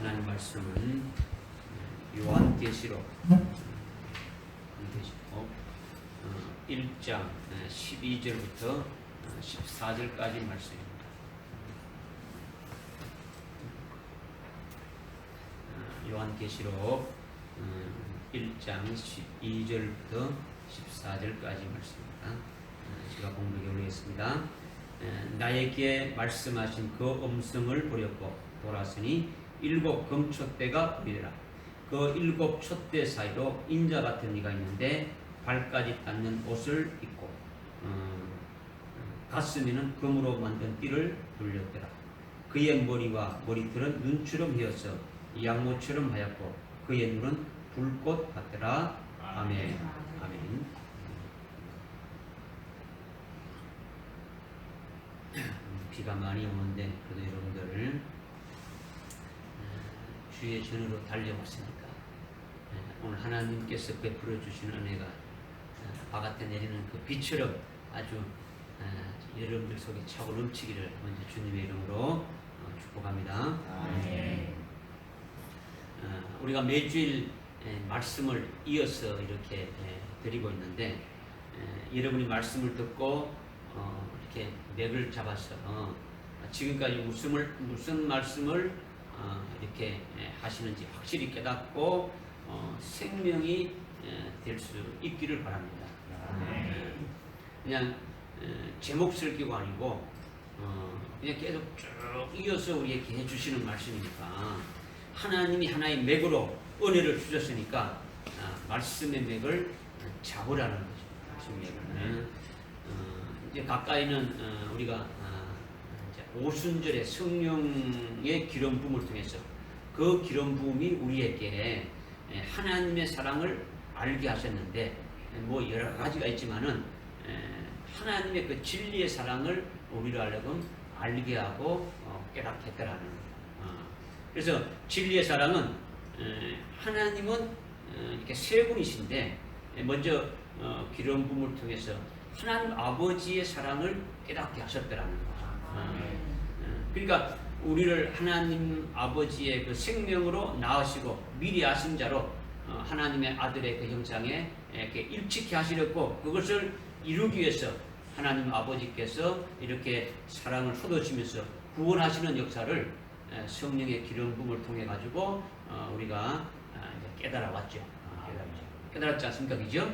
하나님 말씀은 요한계시록 1장 12절부터 14절까지 말씀입니다. 요한계시록 1장 12절부터 14절까지 말씀입니다. 제가 공독해 올리겠습니다. 나에게 말씀하신 그 음성을 보렸고 돌았으니 7 금촛대가 보이더라. 그 7 촛대 사이로 인자 같은 이가 있는데 발까지 닿는 옷을 입고 가슴에는 금으로 만든 띠를 둘렸더라. 그의 머리와 머리털은 눈처럼 휘어서 양모처럼 하얗고 그의 눈은 불꽃 같더라. 아멘. 아멘. 비가 많이 오는데 그래도 여러분들 주의 전으로 달려왔으니까 오늘 하나님께서 베풀어 주시는 은혜가 바깥에 내리는 그 비처럼 아주 여러분들 속에 차고 넘치기를 먼저 주님의 이름으로 축복합니다. 우리가 매주일 말씀을 이어서 이렇게 드리고 있는데 여러분이 말씀을 듣고 이렇게 맥을 잡아서 지금까지 무슨 말씀을 이렇게 하시는지 확실히 깨닫고 생명이 될 수 있기를 바랍니다. 그냥 제 몫을 끼고 아니고 그냥 계속 쭉 이어서 우리에게 해주시는 말씀이니까 하나님이 하나의 맥으로 은혜를 주셨으니까 말씀의 맥을 잡으라는 거죠. 말씀의 맥을. 이제 가까이는 우리가 오순절에 성령의 기름 부음을 통해서 그 기름 부음이 우리에게 하나님의 사랑을 알게 하셨는데 뭐 여러 가지가 있지만은 하나님의 그 진리의 사랑을 우리로 하여금 알게 하고 깨닫게 했다라는 거예요. 그래서 진리의 사랑은 하나님은 이렇게 세 분이신데 먼저 기름 부음을 통해서 하나님 아버지의 사랑을 깨닫게 하셨다라는 거죠. 그러니까 우리를 하나님 아버지의 그 생명으로 낳으시고 미리 아신 자로 하나님의 아들의 그 형상에 이렇게 일치케 하시렸고 그것을 이루기 위해서 하나님 아버지께서 이렇게 사랑을 쏟아주면서 구원하시는 역사를 성령의 기름 부음을 통해 가지고 우리가 깨달아 왔죠. 깨달았지 않습니까? 그죠?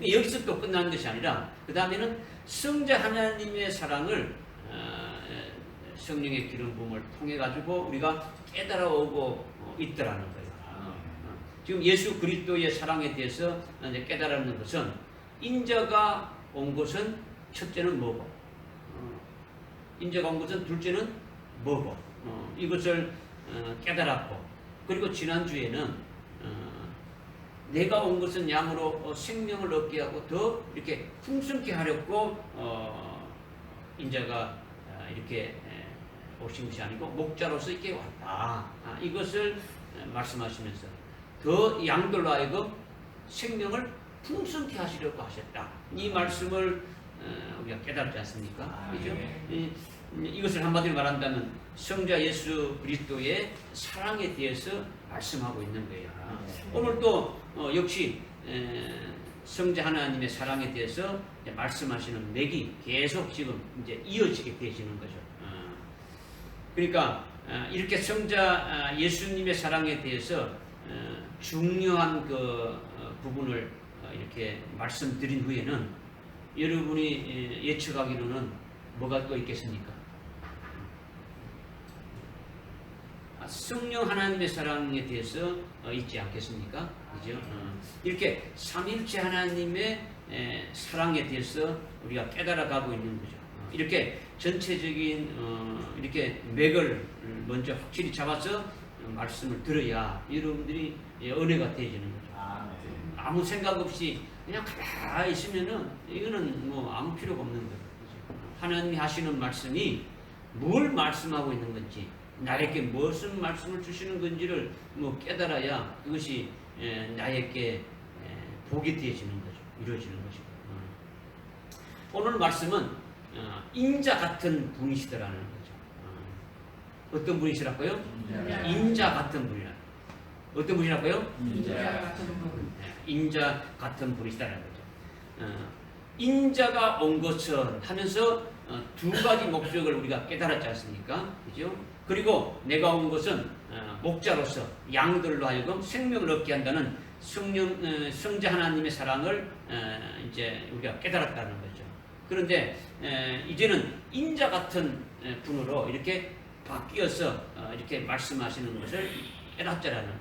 여기서 또 끝나는 것이 아니라 그 다음에는 성자 하나님의 사랑을 성령의 기름 부음을 통해 가지고 우리가 깨달아오고 있더라는 거예요. 지금 예수 그리스도의 사랑에 대해서 이제 깨달는 것은 인자가 온 것은 첫째는 뭐고 인자가 온 것은 둘째는 뭐고 이것을 깨달았고 그리고 지난주에는 내가 온 것은 양으로 생명을 얻게 하고 더 이렇게 풍성케 하려고 인자가 이렇게 오신 것이 아니고 목자로서 이렇게 왔다. 이것을 말씀하시면서 더 양들로 하여금 생명을 풍성케 하시려고 하셨다. 이 말씀을 우리가 깨달지 않습니까? 그죠? 이것을 한마디로 말한다면 성자 예수 그리스도의 사랑에 대해서 말씀하고 있는 거예요. 오늘 또 역시 성자 하나님의 사랑에 대해서 말씀하시는 맥이 계속 지금 이제 이어지게 되시는 거죠. 그러니까 이렇게 성자 예수님의 사랑에 대해서 중요한 그 부분을 이렇게 말씀드린 후에는 여러분이 예측하기로는 뭐가 또 있겠습니까? 성령 하나님의 사랑에 대해서 있지 않겠습니까? 그죠? 이렇게 삼일체 하나님의 사랑에 대해서 우리가 깨달아가고 있는 거죠. 이렇게 전체적인 이렇게 맥을 먼저 확실히 잡아서 말씀을 들어야 여러분들이 은혜가 되어지는 거죠. 아무 생각 없이 그냥 가만히 있으면은 이거는 뭐 아무 필요가 없는 거죠. 하나님이 하시는 말씀이 뭘 말씀하고 있는 건지 나에게 무슨 말씀을 주시는 건지를 뭐 깨달아야 그것이 나에게 복이 되어지는 거죠. 이루어지는 거죠. 오늘 말씀은 인자 같은 분이시더라는 거죠. 어떤 분이시라고요? 인자. 인자 같은 분이라. 어떤 분이라고요? 인자 같은 분. 인자 같은 분이시다는 거죠. 인자가 온 것은 하면서 두 가지 목적을 우리가 깨달았지 않습니까? 그죠? 그리고 내가 온 것은 목자로서 양들로 하여금 생명을 얻게 한다는 성자 하나님의 사랑을 이제 우리가 깨달았다는 거죠. 그런데 이제는 인자 같은 분으로 이렇게 바뀌어서 이렇게 말씀하시는 것을 깨닫자라는 거예요.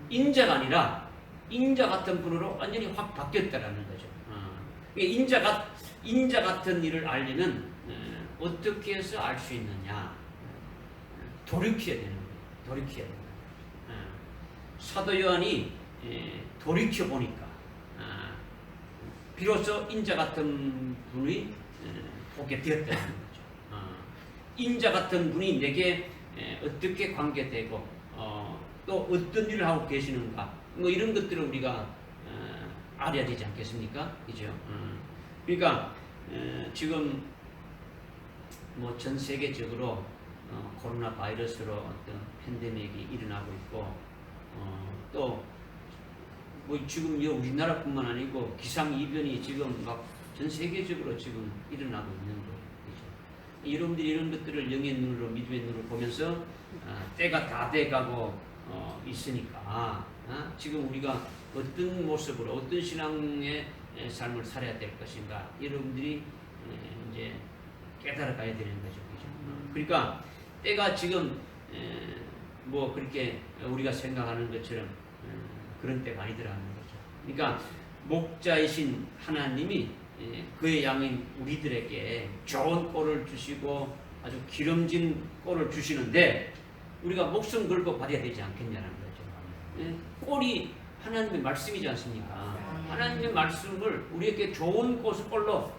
인자가 아니라 인자 같은 분으로 완전히 확 바뀌었다라는 거죠. 인자 같은 일을 알려면 어떻게 해서 알 수 있느냐? 돌이켜야 되는 거예요. 돌이켜야 되는 거예요. 사도 요한이 돌이켜 보니까 비로소 인자 같은 분이 보게 되었다는 거죠. 인자 같은 분이 내게 어떻게 관계되고 또 어떤 일을 하고 계시는가, 뭐 이런 것들을 우리가 알아야 되지 않겠습니까? 그죠? 그러니까 지금 뭐 전 세계적으로 코로나 바이러스로 어떤 팬데믹이 일어나고 있고 또 뭐 지금 우리나라뿐만 아니고 기상 이변이 지금 막 전 세계적으로 지금 일어나고 있는 거예요. 그죠? 여러분들이 이런 것들을 영의 눈으로 믿음의 눈으로 보면서 때가 다 돼가고 있으니까 지금 우리가 어떤 모습으로 어떤 신앙의 삶을 살아야 될 것인가 여러분들이 이제 깨달아 가야 되는 거죠. 그죠? 그러니까 때가 지금 뭐 그렇게 우리가 생각하는 것처럼 그런 때가 아니더라는 거죠. 그러니까 목자이신 하나님이 그의 양인 우리들에게 좋은 꼴을 주시고 아주 기름진 꼴을 주시는데 우리가 목숨 걸고 받아야 되지 않겠냐는 거죠. 꼴이 하나님의 말씀이지 않습니까? 하나님의 말씀을 우리에게 좋은 꼴로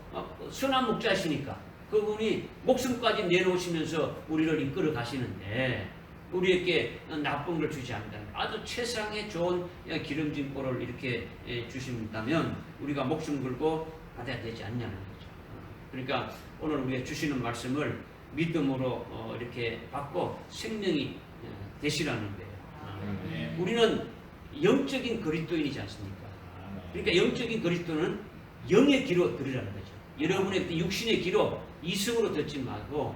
선한 목자시니까 그분이 목숨까지 내놓으시면서 우리를 이끌어 가시는데 우리에게 나쁜 걸 주지 않는다. 아주 최상의 좋은 기름진 꼴을 이렇게 주신다면 우리가 목숨 걸고 받아야 되지 않냐는 거죠. 그러니까 오늘 우리가 주시는 말씀을 믿음으로 이렇게 받고 생명이 되시라는 거예요. 우리는 영적인 그리스도인이지 않습니까? 그러니까 영적인 그리스도는 영의 귀로 들으라는 거죠. 여러분의 육신의 귀로 이성으로 듣지 말고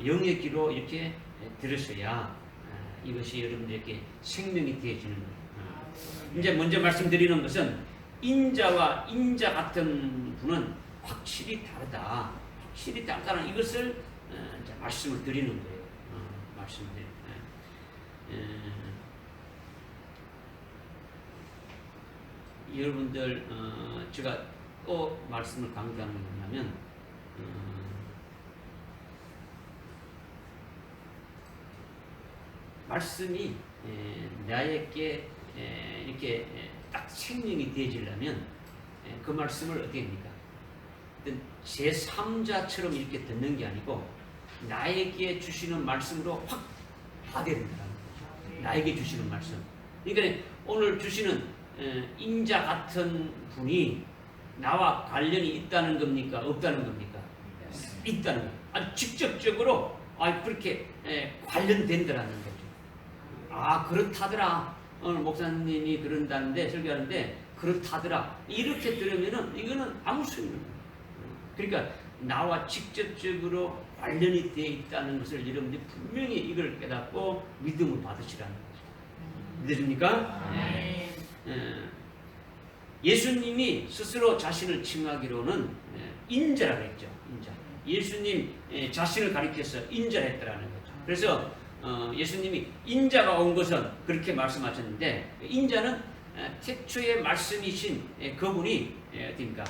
영의 귀로 이렇게 들으셔야 이것이 여러분들에게 생명이 되어지는 거예요. 이제 먼저 말씀드리는 것은 인자와 인자 같은 분은 확실히 다르다. 확실히 다르다는 이것을 이제 말씀을 드리는 거예요. 말씀드리는 여러분들 제가 또 말씀을 강조하는 게 뭐냐면 말씀이 나에게 이렇게 딱 생명이 되어지려면 그 말씀을 어떻게 합니까? 제3자처럼 이렇게 듣는 게 아니고 나에게 주시는 말씀으로 확 받아야 된다는 거죠. 나에게 주시는 말씀. 그러니까 오늘 주시는 인자 같은 분이 나와 관련이 있다는 겁니까? 없다는 겁니까? 있다는 거예요. 아주 직접적으로 그렇게 관련된다는 거죠. 그렇다더라. 오늘 목사님이 그런다는데 설교하는데 그렇다더라. 이렇게 들으면은 이거는 아무 소용이 없는 거예요. 그러니까 나와 직접적으로 관련이 되어 있다는 것을 여러분들이 분명히 이걸 깨닫고 믿음을 받으시라는 거죠. 믿으십니까? 네. 예수님이 스스로 자신을 칭하기로는 인자라고 했죠. 인자. 예수님 자신을 가리켜서 인자라 했다라는 거죠. 그래서 예수님이 인자가 온 것은 그렇게 말씀하셨는데 인자는 태초의 말씀이신 그분이 어디입니까?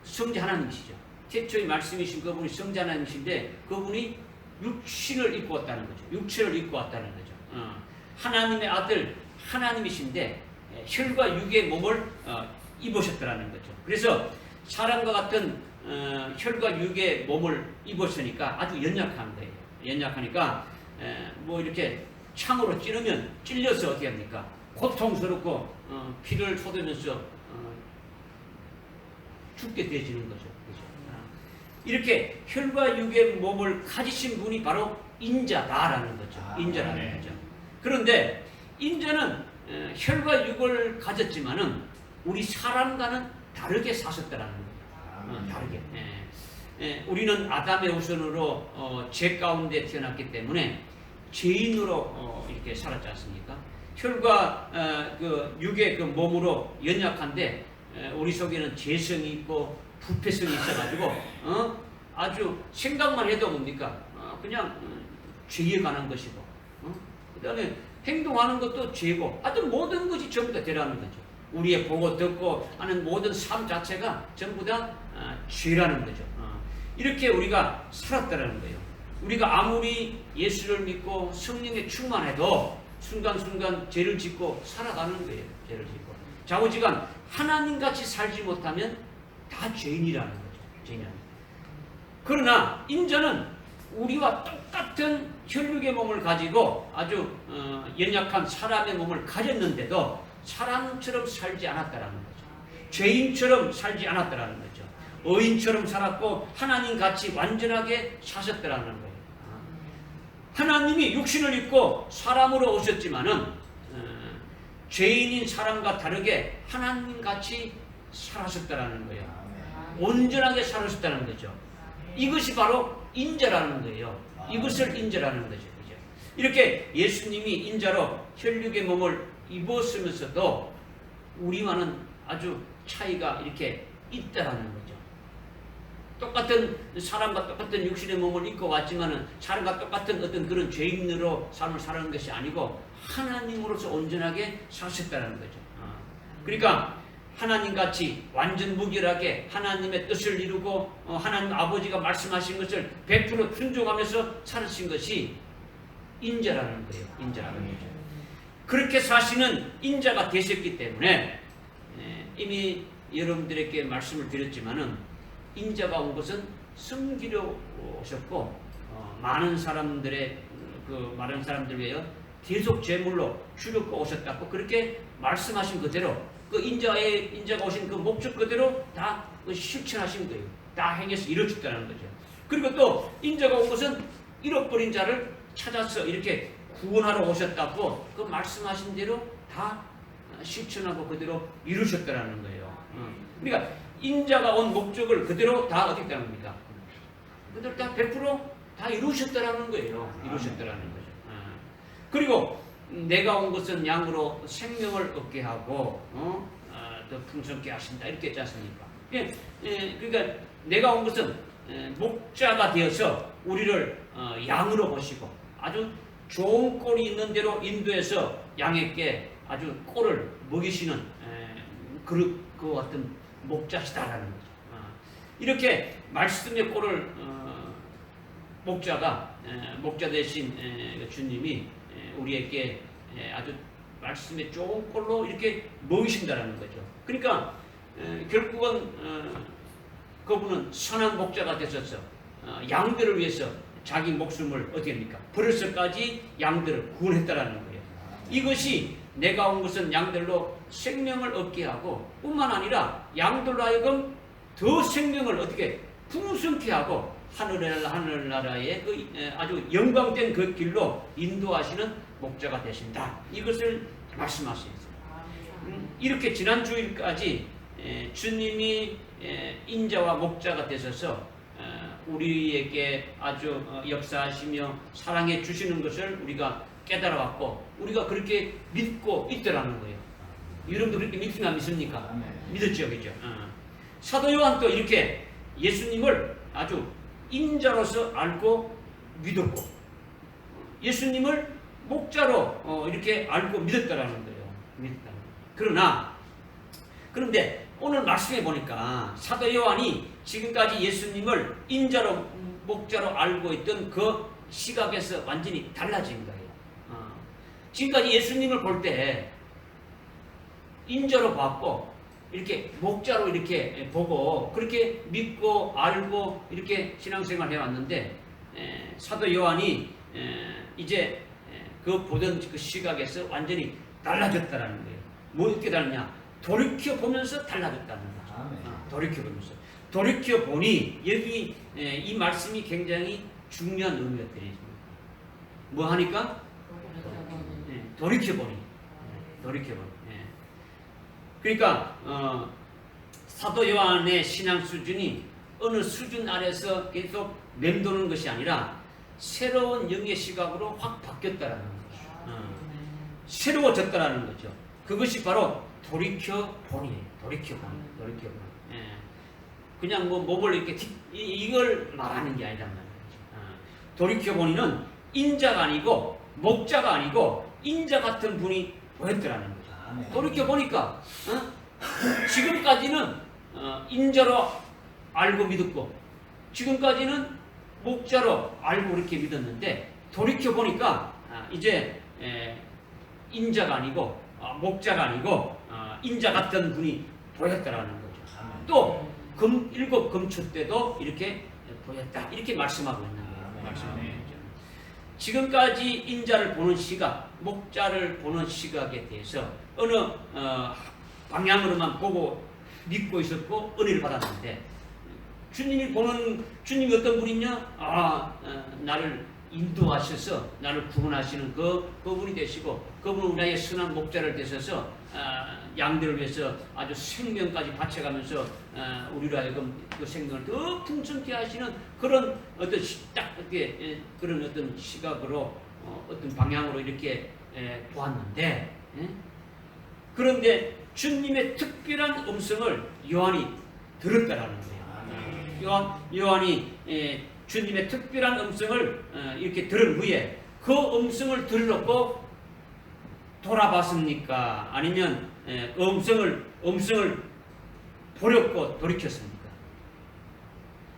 성자 하나님이시죠. 태초의 말씀이신 그분이 성자 하나님이신데 그분이 육신을 입고 왔다는 거죠. 육체를 입고 왔다는 거죠. 하나님의 아들 하나님이신데 혈과 육의 몸을 입으셨다는 거죠. 그래서 사람과 같은 혈과 육의 몸을 입으시니까 아주 연약한 거예요. 연약하니까 뭐 이렇게 창으로 찌르면 찔려서 어떻게 합니까? 고통스럽고 피를 쏟으면서 죽게 되어지는 거죠. 그렇죠? 이렇게 혈과 육의 몸을 가지신 분이 바로 인자다라는 거죠. 인자라는 거죠. 그런데 인자는 혈과 육을 가졌지만은 우리 사람과는 다르게 사셨다라는 거예요. 다르게. 우리는 아담의 후손으로 죄 가운데 태어났기 때문에 죄인으로 이렇게 살았지 않습니까? 혈과 그 육의 그 몸으로 연약한데 우리 속에는 죄성이 있고 부패성이 있어가지고 아주 생각만 해도 뭡니까? 그냥 죄에 관한 것이고 그 다음에 행동하는 것도 죄고 하여튼 모든 것이 전부 다 죄라는 거죠. 우리의 보고 듣고 하는 모든 삶 자체가 전부 다 죄라는 거죠. 이렇게 우리가 살았다는 거예요. 우리가 아무리 예수를 믿고 성령에 충만해도 순간순간 죄를 짓고 살아가는 거예요. 죄를 짓고 좌우지간 하나님같이 살지 못하면 다 죄인이라는 거죠. 죄인이라는 거죠. 그러나 인자는 우리와 똑같은 혈육의 몸을 가지고 아주 연약한 사람의 몸을 가졌는데도 사람처럼 살지 않았다라는 거죠. 죄인처럼 살지 않았다라는 거죠. 의인처럼 살았고 하나님같이 완전하게 사셨다라는 거예요. 하나님이 육신을 입고 사람으로 오셨지만은 죄인인 사람과 다르게 하나님같이 살았었다라는 거예요. 온전하게 살았었다는 거죠. 이것이 바로 인자라는 거예요. 이것을 인자라는 거죠. 그죠? 이렇게 예수님이 인자로 혈육의 몸을 입었으면서도 우리와는 아주 차이가 이렇게 있다라는 거죠. 똑같은 사람과 똑같은 육신의 몸을 입고 왔지만은 사람과 똑같은 어떤 그런 죄인으로 삶을 사는 것이 아니고 하나님으로서 온전하게 사셨다는 거죠. 그러니까 하나님같이 완전 무결하게 하나님의 뜻을 이루고 하나님 아버지가 말씀하신 것을 100% 순종하면서 살으신 것이 인자라는 거예요. 인자라는 거죠. 그렇게 사시는 인자가 되셨기 때문에 이미 여러분들에게 말씀을 드렸지만은 인자가 온 것은 섬기려 오셨고 많은 사람들을 위하여 계속 제물로 주려고 오셨다고 그렇게 말씀하신 그대로 그 인자가 오신 그 목적 그대로 다 실천하신 거예요. 다 행해서 이루어졌다는 거죠. 그리고 또 인자가 온 것은 잃어버린 자를 찾아서 이렇게 구원하러 오셨다고 그 말씀하신 대로 다 실천하고 그대로 이루셨다는 거예요. 그러니까 인자가 온 목적을 그대로 다 어떻게 합니까? 그대로 다 100% 이루셨다는 거예요. 이루셨다는 거죠. 그리고 내가 온 것은 양으로 생명을 얻게 하고 더 풍성케 하신다 이렇게 했지 않습니까? 그러니까 내가 온 것은 목자가 되어서 우리를 양으로 보시고 아주 좋은 꼴이 있는 대로 인도해서 양에게 아주 꼴을 먹이시는 그 어떤 목자시다라는 거죠. 이렇게 말씀의 꼴을 목자 되신 주님이 우리에게 아주 말씀의 좋은 꼴로 이렇게 먹이신다라는 거죠. 그러니까 결국은 그분은 선한 목자가 되셔서 양들을 위해서 자기 목숨을 어떻게 합니까? 버려서까지 양들을 구원했다라는 거예요. 이것이 내가 온 것은 양들로 생명을 얻게 하고 뿐만 아니라 양들로 하여금 더 생명을 어떻게 풍성케 하고 하늘나라의 그 아주 영광된 그 길로 인도하시는 목자가 되신다. 이것을 말씀하셨어요. 이렇게 지난 주일까지 주님이 인자와 목자가 되셔서 우리에게 아주 역사하시며 사랑해 주시는 것을 우리가 깨달아왔고 우리가 그렇게 믿고 있더라는 거예요. 여러분도 그렇게 믿습니까? 믿습니까? 믿었죠, 그죠? 사도 요한도 이렇게 예수님을 아주 인자로서 알고 믿었고 예수님을 목자로 이렇게 알고 믿었다라는 거예요. 그런데 오늘 말씀해 보니까 사도 요한이 지금까지 예수님을 인자로 목자로 알고 있던 그 시각에서 완전히 달라진 거예요. 지금까지 예수님을 볼 때 인자로 봤고 이렇게 목자로 이렇게 보고 그렇게 믿고 알고 이렇게 신앙생활 해왔는데 사도 요한이 이제 그 보던 그 시각에서 완전히 달라졌다는 거예요. 뭐 어떻게 다르냐? 돌이켜 보면서 달라졌다는 거죠. 돌이켜 보면서. 돌이켜 보니 여기 이 말씀이 굉장히 중요한 의미가 들어있습니다. 뭐 하니까? 돌이켜보니. 돌이켜보니. 그러니까 사도 요한의 신앙 수준이 어느 수준 아래서 계속 맴도는 것이 아니라 새로운 영의 시각으로 확 바뀌었다라는 거죠. 새로워졌다라는 거죠. 그것이 바로 돌이켜보니. 그냥 뭐 목을 이렇게 이걸 말하는 게 아니란 말이죠. 돌이켜보니는 인자가 아니고 목자가 아니고 인자 같은 분이 보였더라는 거죠. 돌이켜보니까 지금까지는 인자로 알고 믿었고 지금까지는 목자로 알고 이렇게 믿었는데 돌이켜보니까 이제 인자가 아니고 목자가 아니고 인자 같은 분이 보였다라는 거죠. 또 일곱 금초 때도 이렇게 보였다 이렇게 말씀하고 있는 거예요. 지금까지 인자를 보는 시각, 목자를 보는 시각에 대해서 어느 방향으로만 보고 믿고 있었고 은혜를 받았는데 주님이 어떤 분이냐? 나를 인도하셔서 나를 구원하시는 그분이 되시고 그분은 우리의 선한 목자를 되셔서 양들을 위해서 아주 생명까지 바쳐가면서 우리로 하여금 그 생명을 더 풍성케 하시는 그런 어떤 그런 어떤 시각으로 어떤 방향으로 이렇게 보았는데 그런데 주님의 특별한 음성을 요한이 들었다라는 거예요. 요한이 주님의 특별한 음성을 이렇게 들은 후에 그 음성을 들었고 돌아봤습니까? 아니면 음성을 보렸고 돌이켰습니까?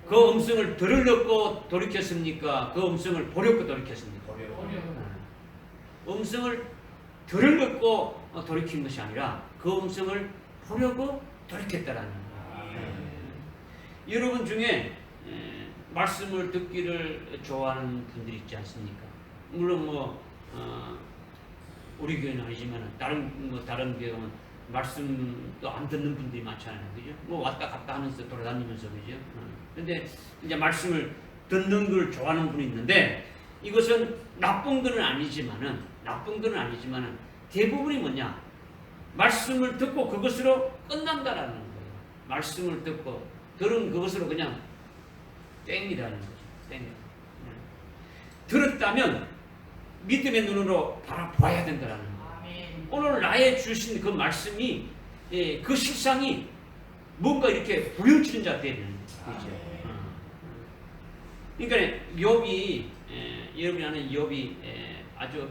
그 음성을 들으려고 돌이켰습니까? 그 음성을 보렸고 돌이켰습니까? 음성을 들으려고 돌이킨 것이 아니라 그 음성을 보려고 돌이켰다라는 거예요. 여러분 중에 말씀을 듣기를 좋아하는 분들이 있지 않습니까? 물론 우리 교회는 아니지만 다른 교회 가면 말씀도 안 듣는 분들이 많잖아요, 그죠? 왔다 갔다 하면서 돌아다니면서 그죠? 근데 이제 말씀을 듣는 걸 좋아하는 분이 있는데 이것은 나쁜 건 아니지만은 대부분이 뭐냐? 말씀을 듣고 그것으로 끝난다라는 거예요. 말씀을 듣고 들은 그것으로 그냥 땡이라는 거죠. 땡. 들었다면 믿음의 눈으로 바라봐야 된다는 거예요. 오늘 나의 주신 그 말씀이 그 실상이 뭔가 이렇게 부여치는 자 되는 거죠. 그러니까 여러분이 아는 욥이 아주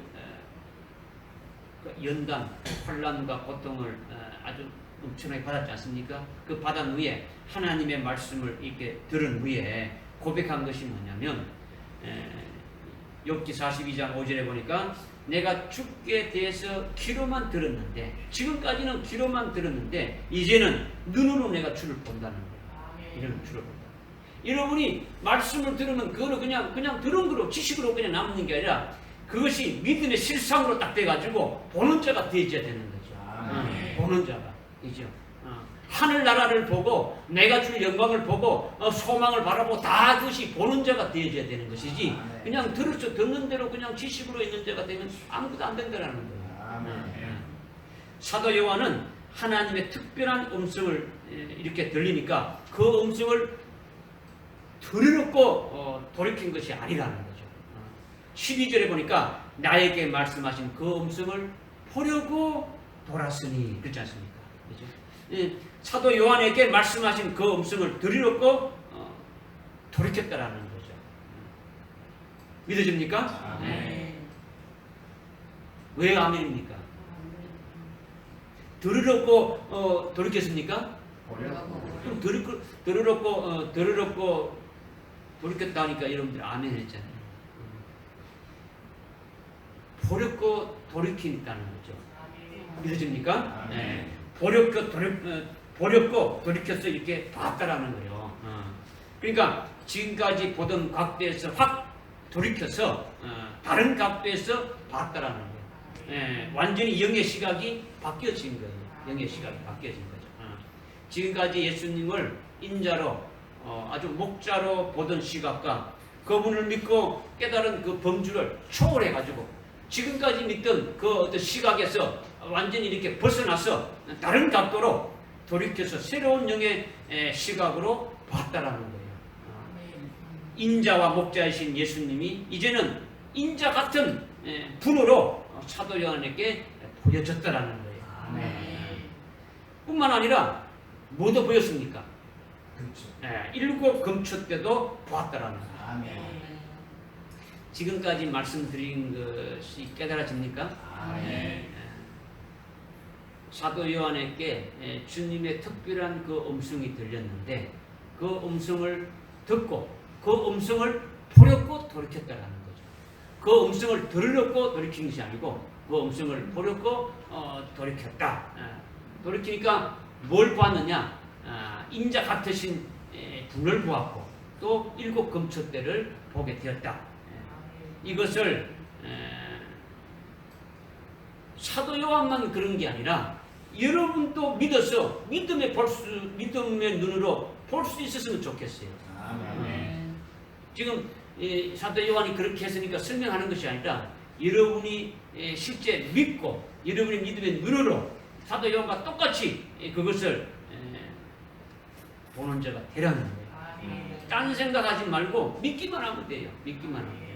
연단, 환난과 고통을 아주 엄청나게 받았지 않습니까? 그 받은 후에 하나님의 말씀을 이렇게 들은 후에 고백한 것이 뭐냐면 욥기 42장 5절에 보니까 내가 주께 대해서 귀로만 들었는데 지금까지는 귀로만 들었는데 이제는 눈으로 내가 주를 본다는 거예요. 이제는 주를 본다. 여러분이 말씀을 들으면 그거를 그냥 들은 거로 지식으로 그냥 남는 게 아니라 그것이 믿음의 실상으로 딱 돼가지고 보는 자가 되어야 되는 거죠. 보는 자가. 그죠? 하늘나라를 보고 내가 줄 영광을 보고 소망을 바라보고 다 그것이 보는 자가 되어야 되는 것이지 그냥 듣는 대로 그냥 지식으로 있는 자가 되면 아무것도 안 된다는 거예요. 사도 요한은 하나님의 특별한 음성을 이렇게 들리니까 그 음성을 들으려고 돌이킨 것이 아니라는 거죠. 12절에 보니까 나에게 말씀하신 그 음성을 보려고 돌았으니 그렇지 않습니까? 그렇죠? 사도 요한에게 말씀하신 그 음성을 들으려고 돌이켰다라는 거죠. 믿어집니까? 네. 왜 아멘입니까? 들으려고 돌이켰습니까? 그럼 들으려고 돌이켰다니까 여러분들 아멘 했잖아요. 보렵고 돌이킨다는 거죠. 믿어집니까? 네. 보렵고 돌이켜서 이렇게 봤다라는 거예요. 그러니까 지금까지 보던 각도에서 확 돌이켜서 다른 각도에서 봤다라는 거예요. 완전히 영의 시각이 바뀌어진 거예요. 영의 시각이 바뀌어진 거죠. 지금까지 예수님을 인자로 아주 목자로 보던 시각과 그분을 믿고 깨달은 그 범주를 초월해가지고 지금까지 믿던 그 어떤 시각에서 완전히 이렇게 벗어나서 다른 각도로 돌이켜서 새로운 영의 시각으로 봤다라는 거예요. 인자와 목자이신 예수님이 이제는 인자 같은 분으로 사도 요한에게 보여졌다라는 거예요. 뿐만 아니라 뭐도 보였습니까? 그렇죠. 7 금초 때도 보았다라는 거예요. 아멘. 지금까지 말씀드린 것이 깨달아집니까? 아멘. 사도 요한에게 주님의 특별한 그 음성이 들렸는데 그 음성을 듣고 그 음성을 보렸고 돌이켰다라는 거죠. 그 음성을 들었고 돌이킨 것이 아니고 그 음성을 보렸고 돌이켰다. 돌이키니까 뭘 보았느냐? 인자 같으신 분을 보았고 또 7 금초대를 보게 되었다. 이것을 사도 요한만 그런 게 아니라 여러분도 믿어서 믿음의 눈으로 볼 수 있었으면 좋겠어요. 아멘. 지금 사도 요한이 그렇게 했으니까 설명하는 것이 아니라 여러분이 실제 믿고 여러분의 믿음의 눈으로 사도 요한과 똑같이 그것을 보는 자가 되라는 거예요. 딴 생각하지 말고 믿기만 하면 돼요. 믿기만 하면 돼요.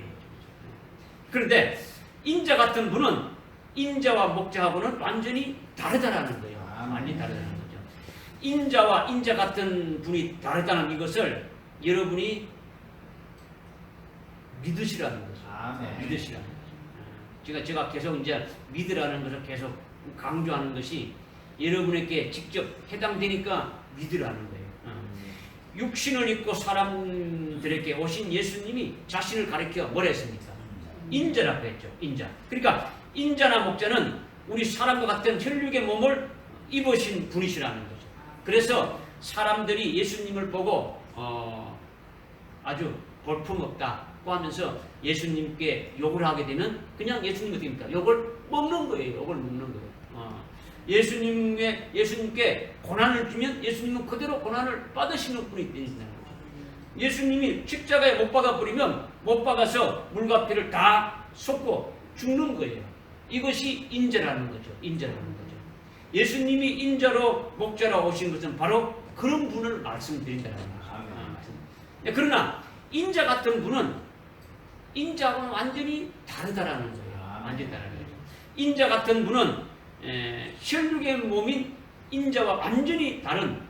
그런데 인자 같은 분은 인자와 목자하고는 완전히 다르다라는 거예요. 완전히 다르다는 거죠. 인자와 인자 같은 분이 다르다는 이것을 여러분이 믿으시라는 거죠. 믿으시라는 거죠. 제가 계속 이제 믿으라는 것을 계속 강조하는 것이 여러분에게 직접 해당되니까 믿으라는 거예요. 육신을 입고 사람들에게 오신 예수님이 자신을 가리켜 뭐라 했습니까? 인자라고 했죠. 인자. 그러니까 인자나 목자는 우리 사람과 같은 혈육의 몸을 입으신 분이시라는 거죠. 그래서 사람들이 예수님을 보고 아주 볼품없다고 하면서 예수님께 욕을 하게 되면 그냥 예수님 어떻게 합니까? 욕을 먹는 거예요. 욕을 먹는 거예요. 예수님께 고난을 주면 예수님은 그대로 고난을 받으시는 분이 되신다는 거죠. 예수님이 십자가에 못 박아 버리면 못 박아서 물과 피를 다 쏟고 죽는 거예요. 이것이 인자라는 거죠. 인자라는 거죠. 예수님이 인자로 목자로 오신 것은 바로 그런 분을 말씀드린다는 거죠. 그러나 인자 같은 분은 인자하고는 완전히 다르다라는 거예요. 완전히 다르다는 거죠. 인자 같은 분은 혈육의 몸인 인자와 완전히 다른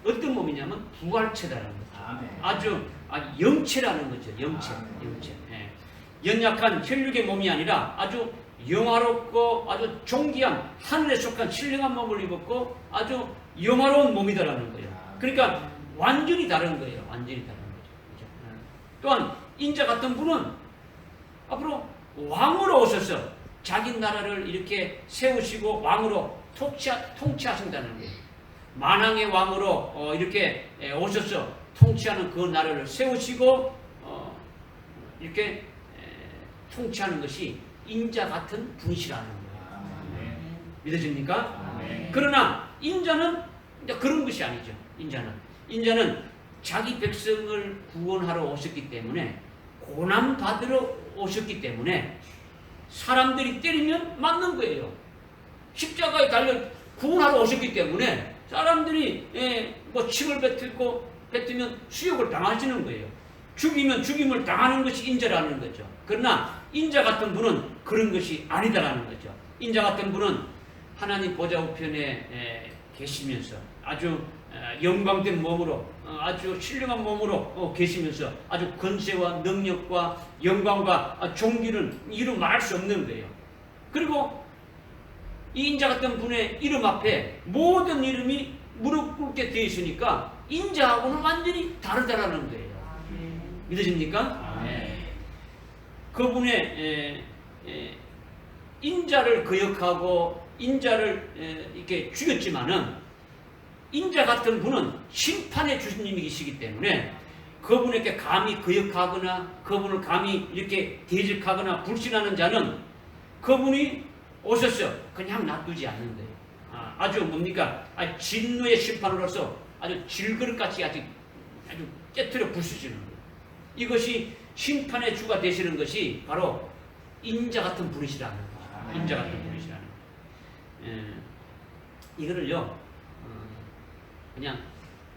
어떤 몸이냐면 부활체다라는 거죠. 아주 영체라는 거죠. 영체. 연약한 혈육의 몸이 아니라 아주 영화롭고 아주 존귀한 하늘에 속한 신령한 몸을 입었고 아주 영화로운 몸이다라는 거예요. 그러니까 완전히 다른 거예요. 완전히 다른 거죠. 또한 인자 같은 분은 앞으로 왕으로 오셔서 자기 나라를 이렇게 세우시고 왕으로 통치하신다는 거예요. 만왕의 왕으로 이렇게 오셔서 통치하는 그 나라를 세우시고 이렇게 통치하는 것이 인자 같은 분이시라는 거예요. 믿어집니까? 그러나 인자는 그런 것이 아니죠. 인자는 자기 백성을 구원하러 오셨기 때문에 고난 받으러 오셨기 때문에 사람들이 때리면 맞는 거예요. 십자가에 달려 구원하러 오셨기 때문에 사람들이 침을 뱉으면 수욕을 당하시는 거예요. 죽이면 죽임을 당하는 것이 인자라는 거죠. 그러나 인자 같은 분은 그런 것이 아니다라는 거죠. 인자 같은 분은 하나님 보좌 우편에 계시면서 아주 영광된 몸으로 아주 신령한 몸으로 계시면서 아주 권세와 능력과 영광과 존귀를 이루 말할 수 없는 거예요. 그리고 이 인자 같은 분의 이름 앞에 모든 이름이 무릎 꿇게 되어 있으니까 인자하고는 완전히 다르다라는 거예요. 믿으십니까? 그분의 인자를 거역하고 인자를 이렇게 죽였지만은 인자 같은 분은 심판의 주님이시기 때문에 그분에게 감히 거역하거나 그분을 감히 이렇게 대적하거나 불신하는 자는 그분이 오셔서 그냥 놔두지 않는 거예요. 아주 뭡니까? 진노의 심판으로서 아주 질그릇같이 아주 깨트려 부수시는 거예요. 이것이 심판의 주가 되시는 것이 바로 인자 같은 분이시라는 거예요. 인자 같은 분이시라는 거예요. 이거를요, 그냥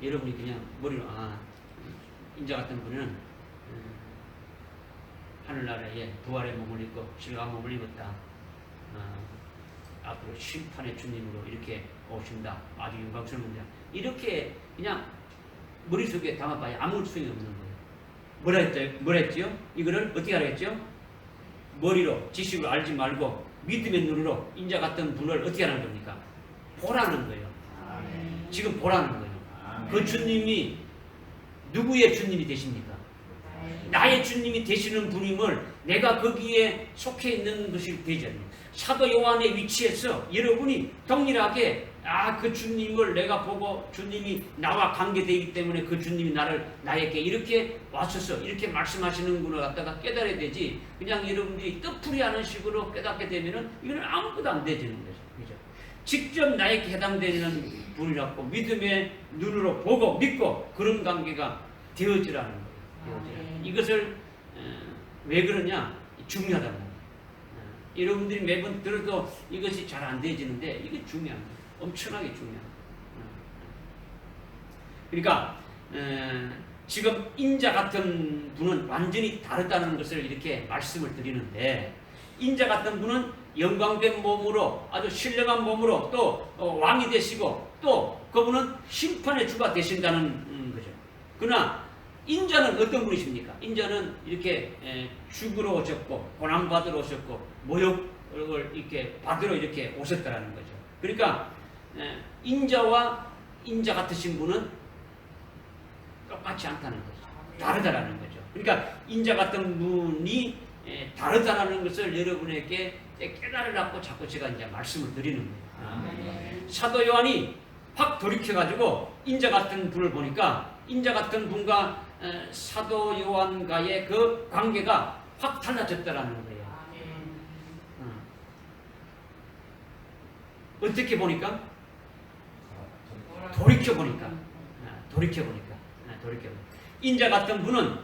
여러분이 그냥 머리로 인자 같은 분은 하늘나라에 부활의 몸을 입고 실과 몸을 입었다. 앞으로 심판의 주님으로 이렇게 오신다. 아주 영광스러운 자. 이렇게 그냥 머릿속에 담아봐야 아무 소용이 없는 거예요. 뭐라 했죠? 이거를 어떻게 하라겠죠? 머리로 지식으로 알지 말고 믿음의 눈으로 인자 같은 분을 어떻게 하는 겁니까? 보라는 거예요. 지금 보라는 거예요. 그 주님이 누구의 주님이 되십니까? 나의 주님이 되시는 분임을 내가 거기에 속해 있는 것이 되지 않나요? 사도 요한의 위치에서 여러분이 동일하게 그 주님을 내가 보고 주님이 나와 관계되기 때문에 그 주님이 나에게 이렇게 와셔서 이렇게 말씀하시는구나 갖다가 깨달아야 되지, 그냥 여러분들이 뜻풀이 하는 식으로 깨닫게 되면은 이거는 아무것도 안 되지는 거죠. 그죠? 직접 나에게 해당되는 분이라고 믿음의 눈으로 보고 믿고 그런 관계가 되어지라는 거예요. 이것을 왜 그러냐? 중요하다는 거예요. 여러분들이 매번 들어도 이것이 잘 안 되어지는데 이게 중요한 거예요. 엄청나게 중요한 거예요. 그러니까 지금 인자 같은 분은 완전히 다르다는 것을 이렇게 말씀을 드리는데, 인자 같은 분은 영광된 몸으로 아주 신령한 몸으로 또 왕이 되시고 또 그분은 심판의 주가 되신다는 거죠. 그러나 인자는 어떤 분이십니까? 인자는 이렇게 죽으러 오셨고 고난받으러 오셨고 모욕을 이렇게 받으러 이렇게 오셨다라는 거죠. 그러니까 인자와 인자 같으신 분은 똑같지 않다는 거죠. 다르다라는 거죠. 그러니까 인자 같은 분이 다르다라는 것을 여러분에게 깨달으라고 자꾸 제가 이제 말씀을 드리는 거예요. 사도 요한이 확 돌이켜가지고 인자 같은 분을 보니까 인자 같은 분과 사도 요한과의 그 관계가 확 달라졌다라는 거예요. 어떻게 보니까? 돌이켜보니까. 인자 같은 분은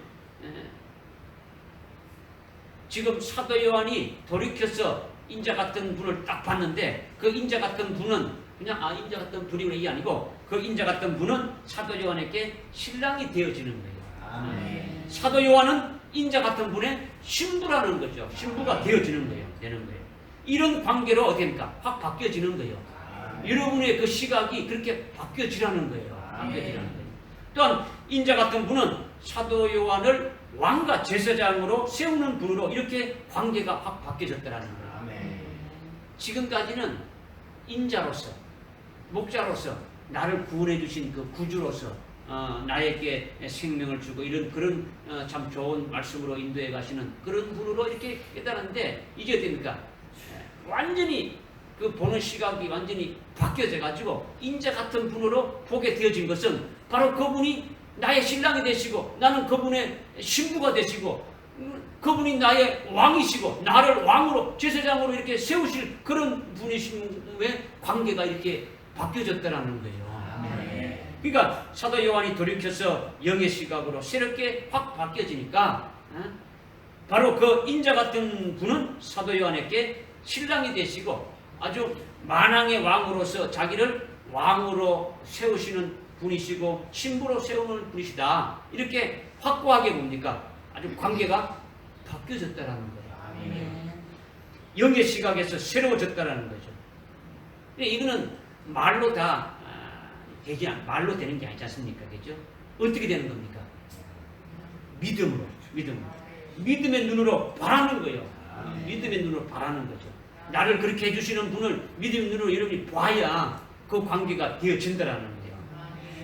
지금 사도 요한이 돌이켜서 인자 같은 분을 딱 봤는데, 그 인자 같은 분은 그냥 인자 같은 분이구나 이게 아니고, 그 인자 같은 분은 사도 요한에게 신랑이 되어지는 거예요. 사도 요한은 인자 같은 분의 신부라는 거죠. 신부가 되어지는 거예요. 되는 거예요. 이런 관계로 어떻게 됩니까? 확 바뀌어지는 거예요. 여러분의 그 시각이 그렇게 바뀌어지라는 거예요. 또한 인자 같은 분은 사도 요한을 왕과 제사장으로 세우는 분으로 이렇게 관계가 확 바뀌어졌다는 거예요. 지금까지는 인자로서, 목자로서 나를 구원해 주신 그 구주로서 나에게 생명을 주고 이런 그런 참 좋은 말씀으로 인도해 가시는 그런 분으로 이렇게 깨달았는데, 이제 어떻습니까? 완전히 그 보는 시각이 완전히 바뀌어져 가지고 인자 같은 분으로 보게 되어진 것은 바로 그분이 나의 신랑이 되시고 나는 그분의 신부가 되시고 그분이 나의 왕이시고 나를 왕으로 제사장으로 이렇게 세우실 그런 분이심의 관계가 이렇게 바뀌어졌다는 거예요. 그러니까 사도 요한이 돌이켜서 영의 시각으로 새롭게 확 바뀌어지니까 바로 그 인자 같은 분은 사도 요한에게 신랑이 되시고 아주 만왕의 왕으로서 자기를 왕으로 세우시는 분이시고 신부로 세우는 분이시다. 이렇게 확고하게 뭡니까? 아주 관계가 바뀌어졌다라는 거예요. 영의 시각에서 새로워졌다라는 거죠. 이거는 말로 다 말로 되는 게 아니지 않습니까? 그죠? 어떻게 되는 겁니까? 믿음으로. 믿음의 눈으로 바라는 거예요. 믿음의 눈으로 바라는 거죠. 나를 그렇게 해주시는 분을 믿음의 눈으로 여러분이 봐야 그 관계가 되어진다라는 거예요.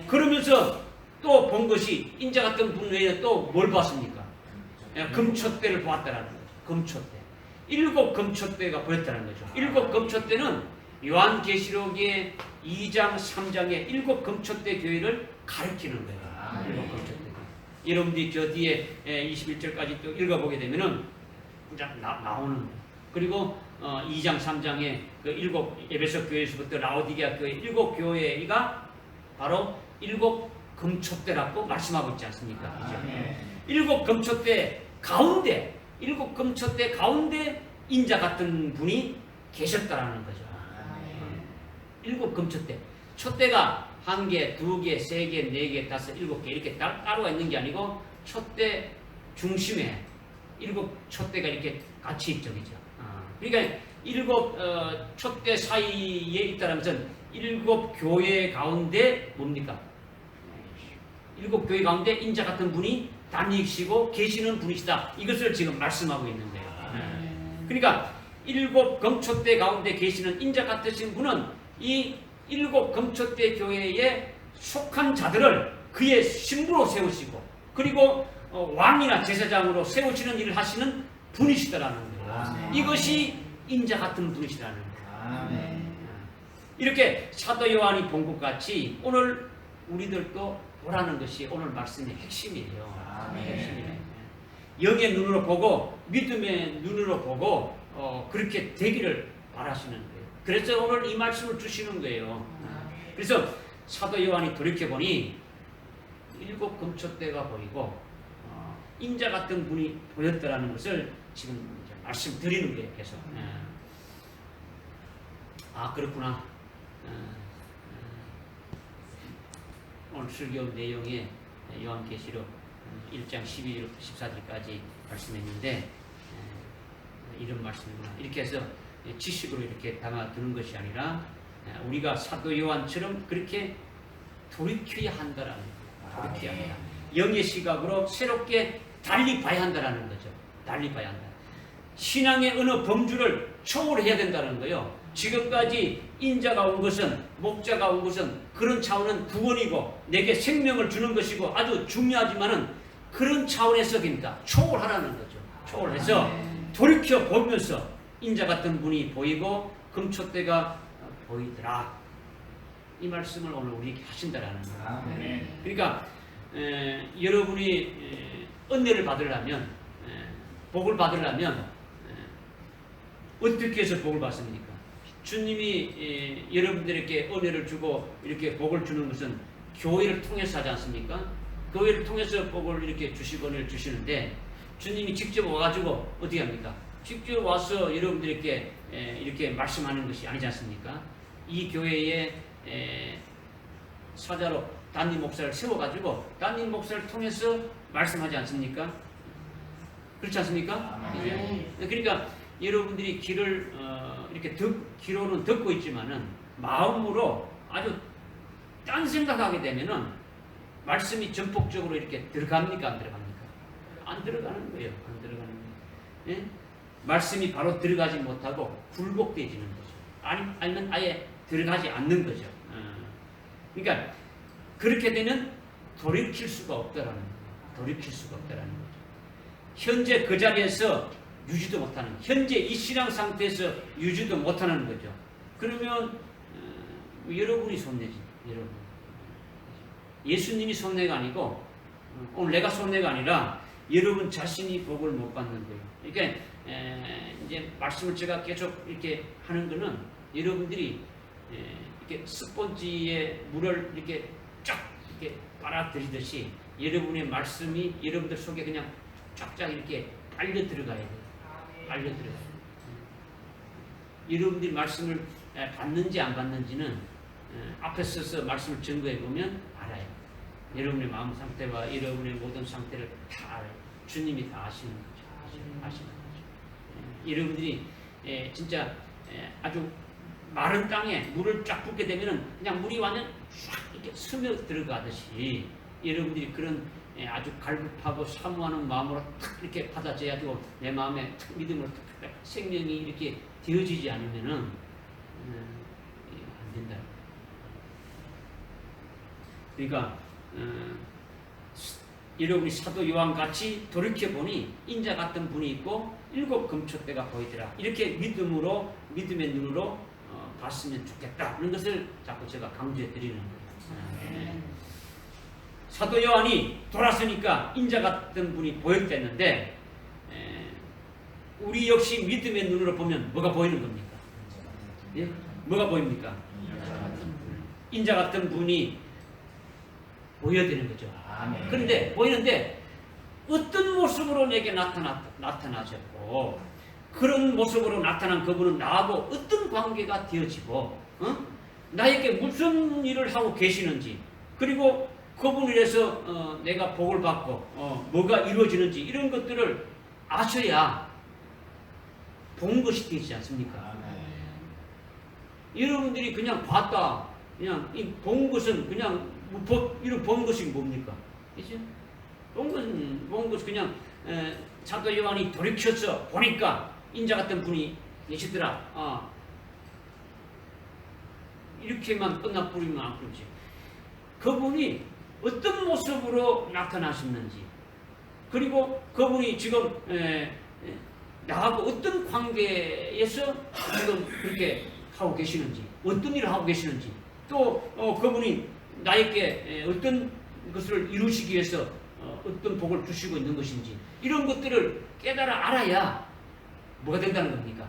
그러면서 또 본 것이 인자 같은 분 외에 또 뭘 봤습니까? 금촛대를 보았다라는 거죠. 금촛대. 7 금촛대가 보였다는 거죠. 7 금촛대는 요한계시록의 2장, 3장의 7 금촛대 교회를 가리키는 거예요. 7 금촛대가. 여러분들이 저 뒤에 21절까지 또 읽어보게 되면은 나오는 거예요. 그리고 2장, 3장의 그 7 에베소 교회에서부터 라오디게아 교회 7 교회가 바로 7 금촛대라고 말씀하고 있지 않습니까? 그죠? 7 금촛대 가운데 일곱 금촛대 가운데 인자 같은 분이 계셨다라는 거죠. 일곱 금촛대. 촛대가 한 개, 두 개, 세 개, 네 개, 다섯, 일곱 개 이렇게 따로가 있는 게 아니고 촛대 중심에 일곱 촛대가 이렇게 같이 있죠, 그죠? 그러니까 일곱 촛대 사이에 있다는 것은 일곱 교회 가운데 뭡니까? 일곱 교회 가운데 인자 같은 분이 다니시고 계시는 분이시다. 이것을 지금 말씀하고 있는 거예요. 그러니까 일곱 금촛대 가운데 계시는 인자 같으신 분은 이 일곱 금촛대 교회에 속한 자들을 그의 신부로 세우시고 그리고 왕이나 제사장으로 세우시는 일을 하시는 분이시다라는 거예요. 이것이 인자 같은 분이시라는 거예요. 이렇게 사도 요한이 본 것 같이 오늘 우리들도 보라는 것이 오늘 말씀의 핵심이에요. 핵심이에요. 영의 눈으로 보고 믿음의 눈으로 보고 그렇게 되기를 바라시는 거예요. 그래서 오늘 이 말씀을 주시는 거예요. 그래서 사도 요한이 돌이켜보니 일곱 금촛대가 보이고 인자 같은 분이 보였다라는 것을 지금 말씀드리는 거예요. 계속. 아 그렇구나. 오늘 설교 내용에 요한계시록 1장 12절 14절까지 말씀했는데 이런 말씀이구나. 이렇게 해서 지식으로 이렇게 담아두는 것이 아니라 우리가 사도 요한처럼 그렇게 돌이켜야 한다라는 거예요. 돌이켜야 한다. 영의 시각으로 새롭게 달리 봐야 한다라는 거죠. 달리 봐야 한다. 신앙의 어느 범주를 초월해야 된다는 거예요. 지금까지 인자가 온 것은 목자가 온 것은 그런 차원은 구원이고 내게 생명을 주는 것이고 아주 중요하지만은 그런 차원에서 그러니까 초월하라는 거죠. 초월해서 돌이켜 보면서 인자 같은 분이 보이고 금촛대가 보이더라. 이 말씀을 오늘 우리에게 하신다라는 거예요. 그러니까 여러분이 은혜를 받으려면 복을 받으려면 어떻게 해서 복을 받습니까? 주님이 여러분들에게 은혜를 주고 이렇게 복을 주는 것은 교회를 통해서 하지 않습니까? 교회를 통해서 복을 이렇게 주시고 은혜를 주시는데 주님이 직접 와가지고 어떻게 합니까? 직접 와서 여러분들에게 이렇게 말씀하는 것이 아니지 않습니까? 이 교회에 사자로 담임 목사를 세워가지고 담임 목사를 통해서 말씀하지 않습니까? 그렇지 않습니까? 그러니까 여러분들이 길을 이렇게 귀로는 듣고 있지만은 마음으로 아주 딴 생각하게 되면은 말씀이 전폭적으로 이렇게 들어갑니까? 안 들어갑니까? 안 들어가는 거예요. 안 들어가는 거예요. 예? 말씀이 바로 들어가지 못하고 굴복되지는 거죠. 아니면 아예 들어가지 않는 거죠. 그러니까 그렇게 되면 돌이킬 수가 없다라는 거예요. 돌이킬 수가 없다라는 거죠. 현재 그 자리에서 유지도 못하는, 현재 이 신앙 상태에서 유지도 못하는 거죠. 그러면 여러분이 손해지. 여러분. 예수님이 손해가 아니고 오늘 내가 손해가 아니라 여러분 자신이 복을 못 받는 거예요. 그러니까 이제 말씀을 제가 계속 이렇게 하는 거는 여러분들이 이렇게 스펀지에 물을 이렇게 쫙 이렇게 빨아들이듯이 여러분의 말씀이 여러분들 속에 그냥 쫙쫙 이렇게 빨려 들어가야 돼요. 빨려 들어가요. 여러분들이 말씀을 받는지 안 받는지는 앞에 서서 말씀을 증거해 보면 알아요. 여러분의 마음 상태와 여러분의 모든 상태를 다 알아요. 주님이 다 아시는 거죠. 아시는 거죠. 여러분들이 진짜 아주 마른 땅에 물을 쫙 붓게 되면은 그냥 물이 완전 쫙 이렇게 스며 들어가듯이 여러분들이 그런 아주 갈급하고 사모하는 마음으로 탁 이렇게 받아줘야지고 내 마음에 탁 믿음으로 탁 생명이 이렇게 되어지지 않으면은 안 된다. 그러니까 여러분이 사도 요한 같이 돌이켜 보니 인자 같은 분이 있고 일곱 금촛대가 보이더라. 이렇게 믿음으로 믿음의 눈으로 봤으면 좋겠다. 그런 것을 자꾸 제가 강조해 드리는 거예요. 사도 요한이 돌았으니까 인자 같은 분이 보였댔는데 우리 역시 믿음의 눈으로 보면 뭐가 보이는 겁니까? 예? 뭐가 보입니까? 인자 같은 분이 보여야 되는 거죠. 그런데 보이는데 어떤 모습으로 내게 나타나셨고 그런 모습으로 나타난 그분은 나하고 어떤 관계가 되어지고 나에게 무슨 일을 하고 계시는지 그리고 그분을 위해서 내가 복을 받고 뭐가 이루어지는지 이런 것들을 아셔야 본 것이 되지 않습니까? 여러분들이 그냥 봤다 그냥 본 것은 그냥 이런 본 것이 뭡니까? 그죠? 본 것은 그냥 사도 요한이 돌이켜서 보니까 인자 같은 분이 계시더라. 이렇게만 끝나버리면 안 그러지. 그분이 어떤 모습으로 나타나셨는지 그리고 그분이 지금 나하고 어떤 관계에서 지금 그렇게 하고 계시는지 어떤 일을 하고 계시는지 또 그분이 나에게 어떤 것을 이루시기 위해서 어떤 복을 주시고 있는 것인지 이런 것들을 깨달아 알아야 뭐가 된다는 겁니까?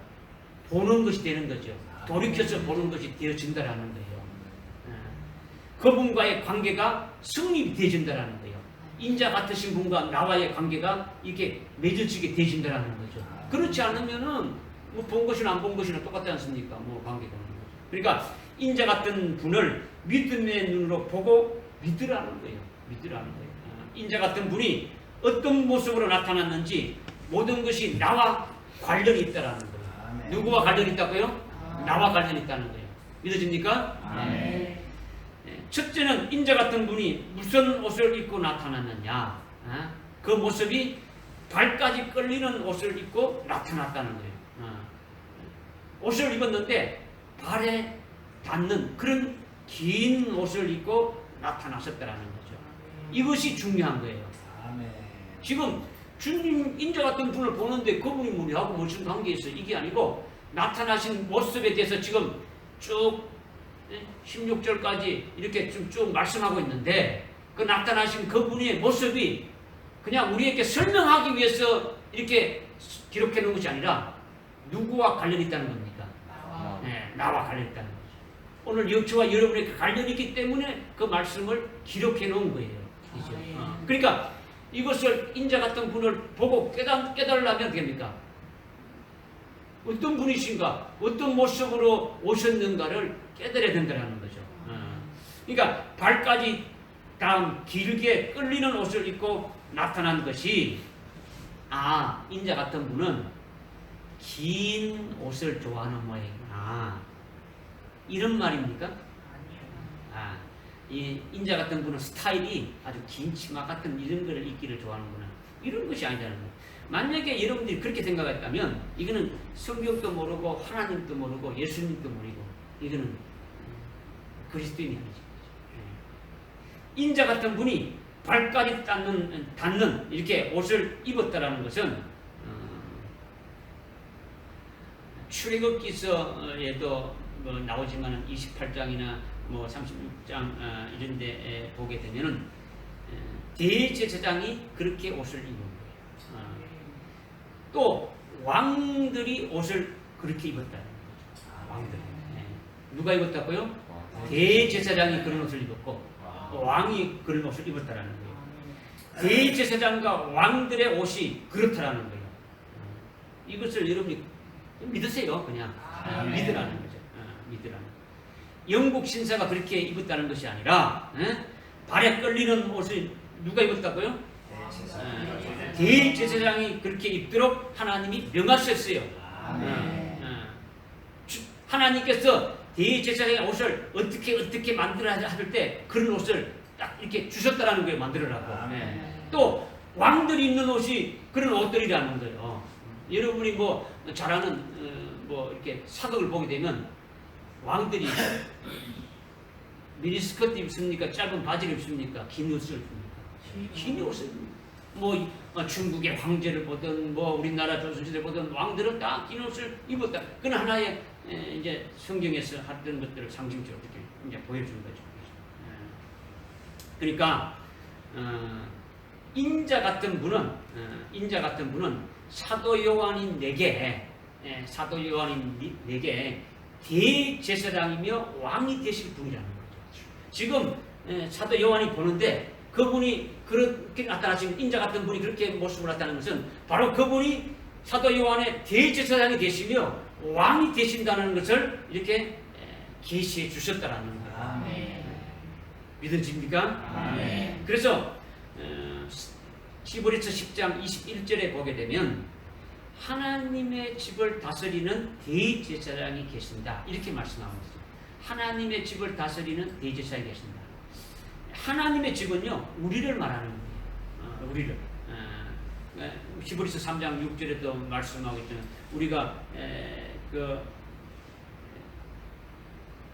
보는 것이 되는 거죠. 돌이켜서 보는 것이 되어진다라는 거예요. 그분과의 관계가 성립이 되어진다라는 거예요. 인자 같으신 분과 나와의 관계가 이게 맺어지게 되어진다라는 거죠. 그렇지 않으면은 뭐 본 것이나 안 본 것이나 똑같지 않습니까? 뭐 관계가. 그러니까 인자 같은 분을 믿음의 눈으로 보고 믿으라는 거예요. 믿으라는 거예요. 인자 같은 분이 어떤 모습으로 나타났는지 모든 것이 나와 관련이 있다라는 거예요. 누구와 관련이 있다고요? 나와 관련이 있다는 거예요. 믿어집니까? 네. 첫째는 인자 같은 분이 무슨 옷을 입고 나타났느냐? 그 모습이 발까지 끌리는 옷을 입고 나타났다는 거예요. 옷을 입었는데 발에 닿는 그런 긴 옷을 입고 나타나셨다라는 거죠. 이것이 중요한 거예요. 지금 주님 인자 같은 분을 보는데 그분이 우리하고 무슨 관계에서 이게 아니고 나타나신 모습에 대해서 지금 쭉 16절까지 이렇게 쭉 말씀하고 있는데 그 나타나신 그분의 모습이 그냥 우리에게 설명하기 위해서 이렇게 기록해 놓은 것이 아니라 누구와 관련이 있다는 겁니까? 나와 관련이 있다는 거죠. 오늘 저와 여러분에게 관련이 있기 때문에 그 말씀을 기록해 놓은 거예요. 그러니까 이것을 인자 같은 분을 보고 깨달으려면 어떻게 됩니까? 어떤 분이신가, 어떤 모습으로 오셨는가를 깨달아야 된다는 거죠. 그러니까 발까지 다 길게 끌리는 옷을 입고 나타난 것이 인자 같은 분은 긴 옷을 좋아하는 모양이구나. 이런 말입니까? 이 인자 같은 분은 스타일이 아주 긴 치마 같은 이런 거를 입기를 좋아하는구나. 이런 것이 아니라는 거예요. 만약에 여러분들이 그렇게 생각했다면 이거는 성경도 모르고 하나님도 모르고 예수님도 모르고 이거는 그리스도인이 아니죠. 인자 같은 분이 발까지 닿는 이렇게 옷을 입었다라는 것은 출애굽기서에도 뭐 나오지만 28장이나 뭐 36장 이런 데 보게 되면은 대제사장이 그렇게 옷을 입은 거예요. 또 왕들이 옷을 그렇게 입었다는 거죠. 왕들. 누가 입었다고요? 대제사장이 그런 옷을 입었고 왕이 그런 옷을 입었다라는 거예요. 대제사장과 왕들의 옷이 그렇다라는 거예요. 이것을 여러분이 믿으세요. 그냥 믿으라는 거죠. 믿으라는 거예요. 영국 신사가 그렇게 입었다는 것이 아니라 발에 끌리는 옷을 누가 입었다고요? 대제사장이 그렇게 입도록 하나님이 명하셨어요. 하나님께서 대제사장의 옷을 어떻게 만들어야 할 때 그런 옷을 딱 이렇게 주셨다라는 거예요. 만들어라고. 또 왕들이 입는 옷이 그런 옷들이라는 거예요. 여러분이 뭐 잘 아는 뭐 이렇게 사극을 보게 되면 왕들이 미니스커트 입습니까? 짧은 바지를 입습니까? 긴 옷을 입습니까? 긴 옷을 뭐 중국의 황제를 보든 뭐 우리나라 조선시대 보든 왕들은 다 긴 옷을 입었다. 그건 하나의 이제 성경에서 했던 것들을 상징적으로 이렇게 이제 보여준 거죠. 그러니까 인자 같은 분은 사도 요한인 내게 대제사장이며 왕이 되실 분이라는 거죠. 지금 사도 요한이 보는데 그분이 그렇게 나타나신 인자 같은 분이 그렇게 모습을 나타나는 것은 바로 그분이 사도 요한의 대제사장이 되시며 왕이 되신다는 것을 이렇게 계시해 주셨다라는 거예요. 아멘. 믿어집니까? 아멘. 그래서 히브리서 10장 21절에 보게 되면 하나님의 집을 다스리는 대제사장이 계신다 이렇게 말씀하고 있어요. 하나님의 집을 다스리는 대제사장이 계신다. 하나님의 집은요 우리를 말하는 거예요. 우리를. 히브리서 3장 6절에도 말씀하고 있잖아요. 우리가 그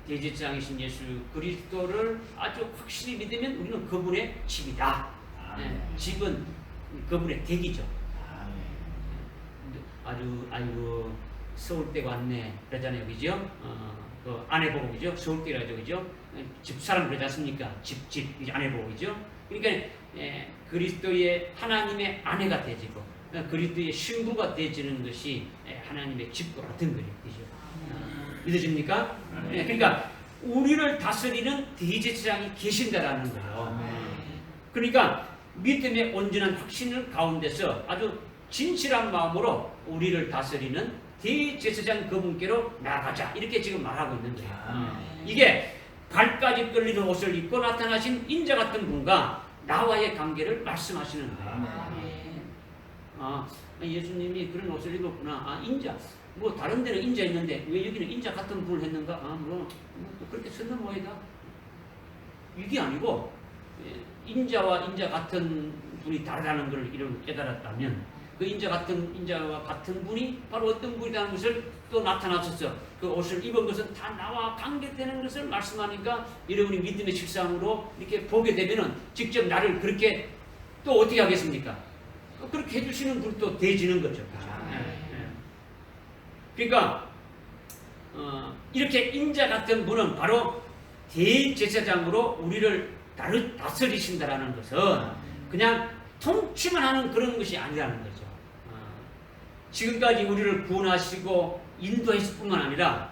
대제사장이신 예수 그리스도를 아주 확실히 믿으면 우리는 그분의 집이다. 집은 그분의 댁이죠. 아주 서울대 왔네 그러잖아요, 그죠? 그 아내 보고 그죠? 서울대 가죠, 그죠? 집사람 그러지 않습니까? 집 아내 보고 그죠? 그러니까 그리스도의 하나님의 아내가 되지고 그리스도의 신부가 되지는 것이 하나님의 집과 같은 거예요, 그죠? 믿어집니까? 그러니까 우리를 다스리는 대제사장이 계신다라는 거예요. 그러니까 믿음의 온전한 확신을 가운데서 아주 진실한 마음으로 우리를 다스리는 대제사장 그분께로 나아가자 이렇게 지금 말하고 있는 거예요. 이게 발까지 끌리는 옷을 입고 나타나신 인자 같은 분과 나와의 관계를 말씀하시는 거예요. 예수님이 그런 옷을 입었구나. 인자. 뭐 다른 데는 인자 있는데 왜 여기는 인자 같은 분을 했는가? 그렇게 쓰는 모양이다. 이게 아니고 인자와 인자 같은 분이 다르다는 걸 이런 깨달았다면 그 인자와 같은 분이 바로 어떤 분이라는 것을 또 나타나셔서 그 옷을 입은 것은 다 나와 관계되는 것을 말씀하니까 여러분이 믿음의 실상으로 이렇게 보게 되면은 직접 나를 그렇게 또 어떻게 하겠습니까? 그렇게 해주시는 분이 또 되지는 거죠. 그러니까 이렇게 인자 같은 분은 바로 대제사장으로 우리를 다스리신다라는 것은 그냥 통치만 하는 그런 것이 아니라는 거죠. 지금까지 우리를 구원하시고 인도했을 뿐만 아니라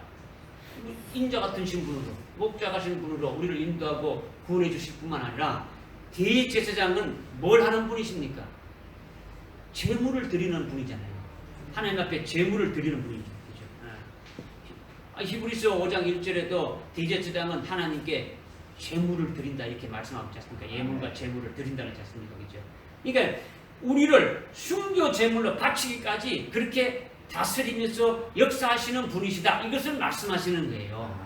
인자 같은 신분으로 목자 같은 분으로 우리를 인도하고 구원해 주실 뿐만 아니라 대제사장은 뭘 하는 분이십니까? 제물을 드리는 분이잖아요. 하나님 앞에 제물을 드리는 분이죠. 히브리서 5장 1절에도 대제사장은 하나님께 제물을 드린다 이렇게 말씀하고 있지 않습니까? 예물과 제물을 드린다는 지 않습니까? 그죠? 그러니까 우리를 순교 제물로 바치기까지 그렇게 다스리면서 역사하시는 분이시다. 이것을 말씀하시는 거예요.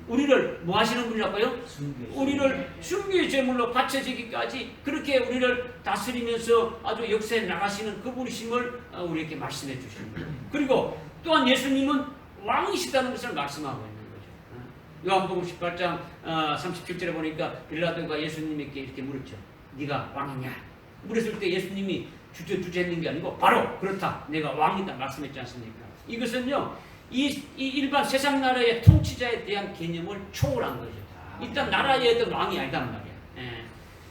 우리를 뭐 하시는 분이라고요? 우리를 순교의 제물로 바쳐지기까지 그렇게 우리를 다스리면서 아주 역사에 나가시는 그분이심을 우리에게 말씀해 주시는 거예요. 그리고 또한 예수님은 왕이시다는 것을 말씀하고 있는 거죠. 요한복음 18장 37절에 보니까 빌라도가 예수님에게 이렇게 물었죠. 네가 왕이냐? 물었을 때 예수님이 주저했는 게 아니고 바로 그렇다. 내가 왕이다 말씀했지 않습니까? 이것은요. 이 일반 세상 나라의 통치자에 대한 개념을 초월한 거죠. 일단 나라의 어떤 왕이 아니단 말이야.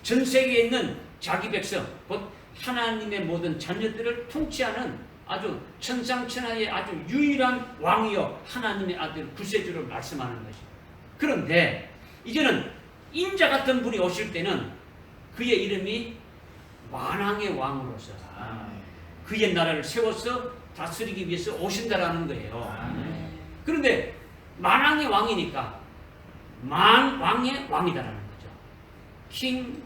전 세계에 있는 자기 백성, 곧 하나님의 모든 자녀들을 통치하는 아주 천상천하의 아주 유일한 왕이요 하나님의 아들 구세주를 말씀하는 거죠. 그런데 이제는 인자 같은 분이 오실 때는 그의 이름이 만왕의 왕으로서 그의 나라를 세워서 다스리기 위해서 오신다라는 거예요. 그런데 만왕의 왕이니까 만왕의 왕이다라는 거죠. king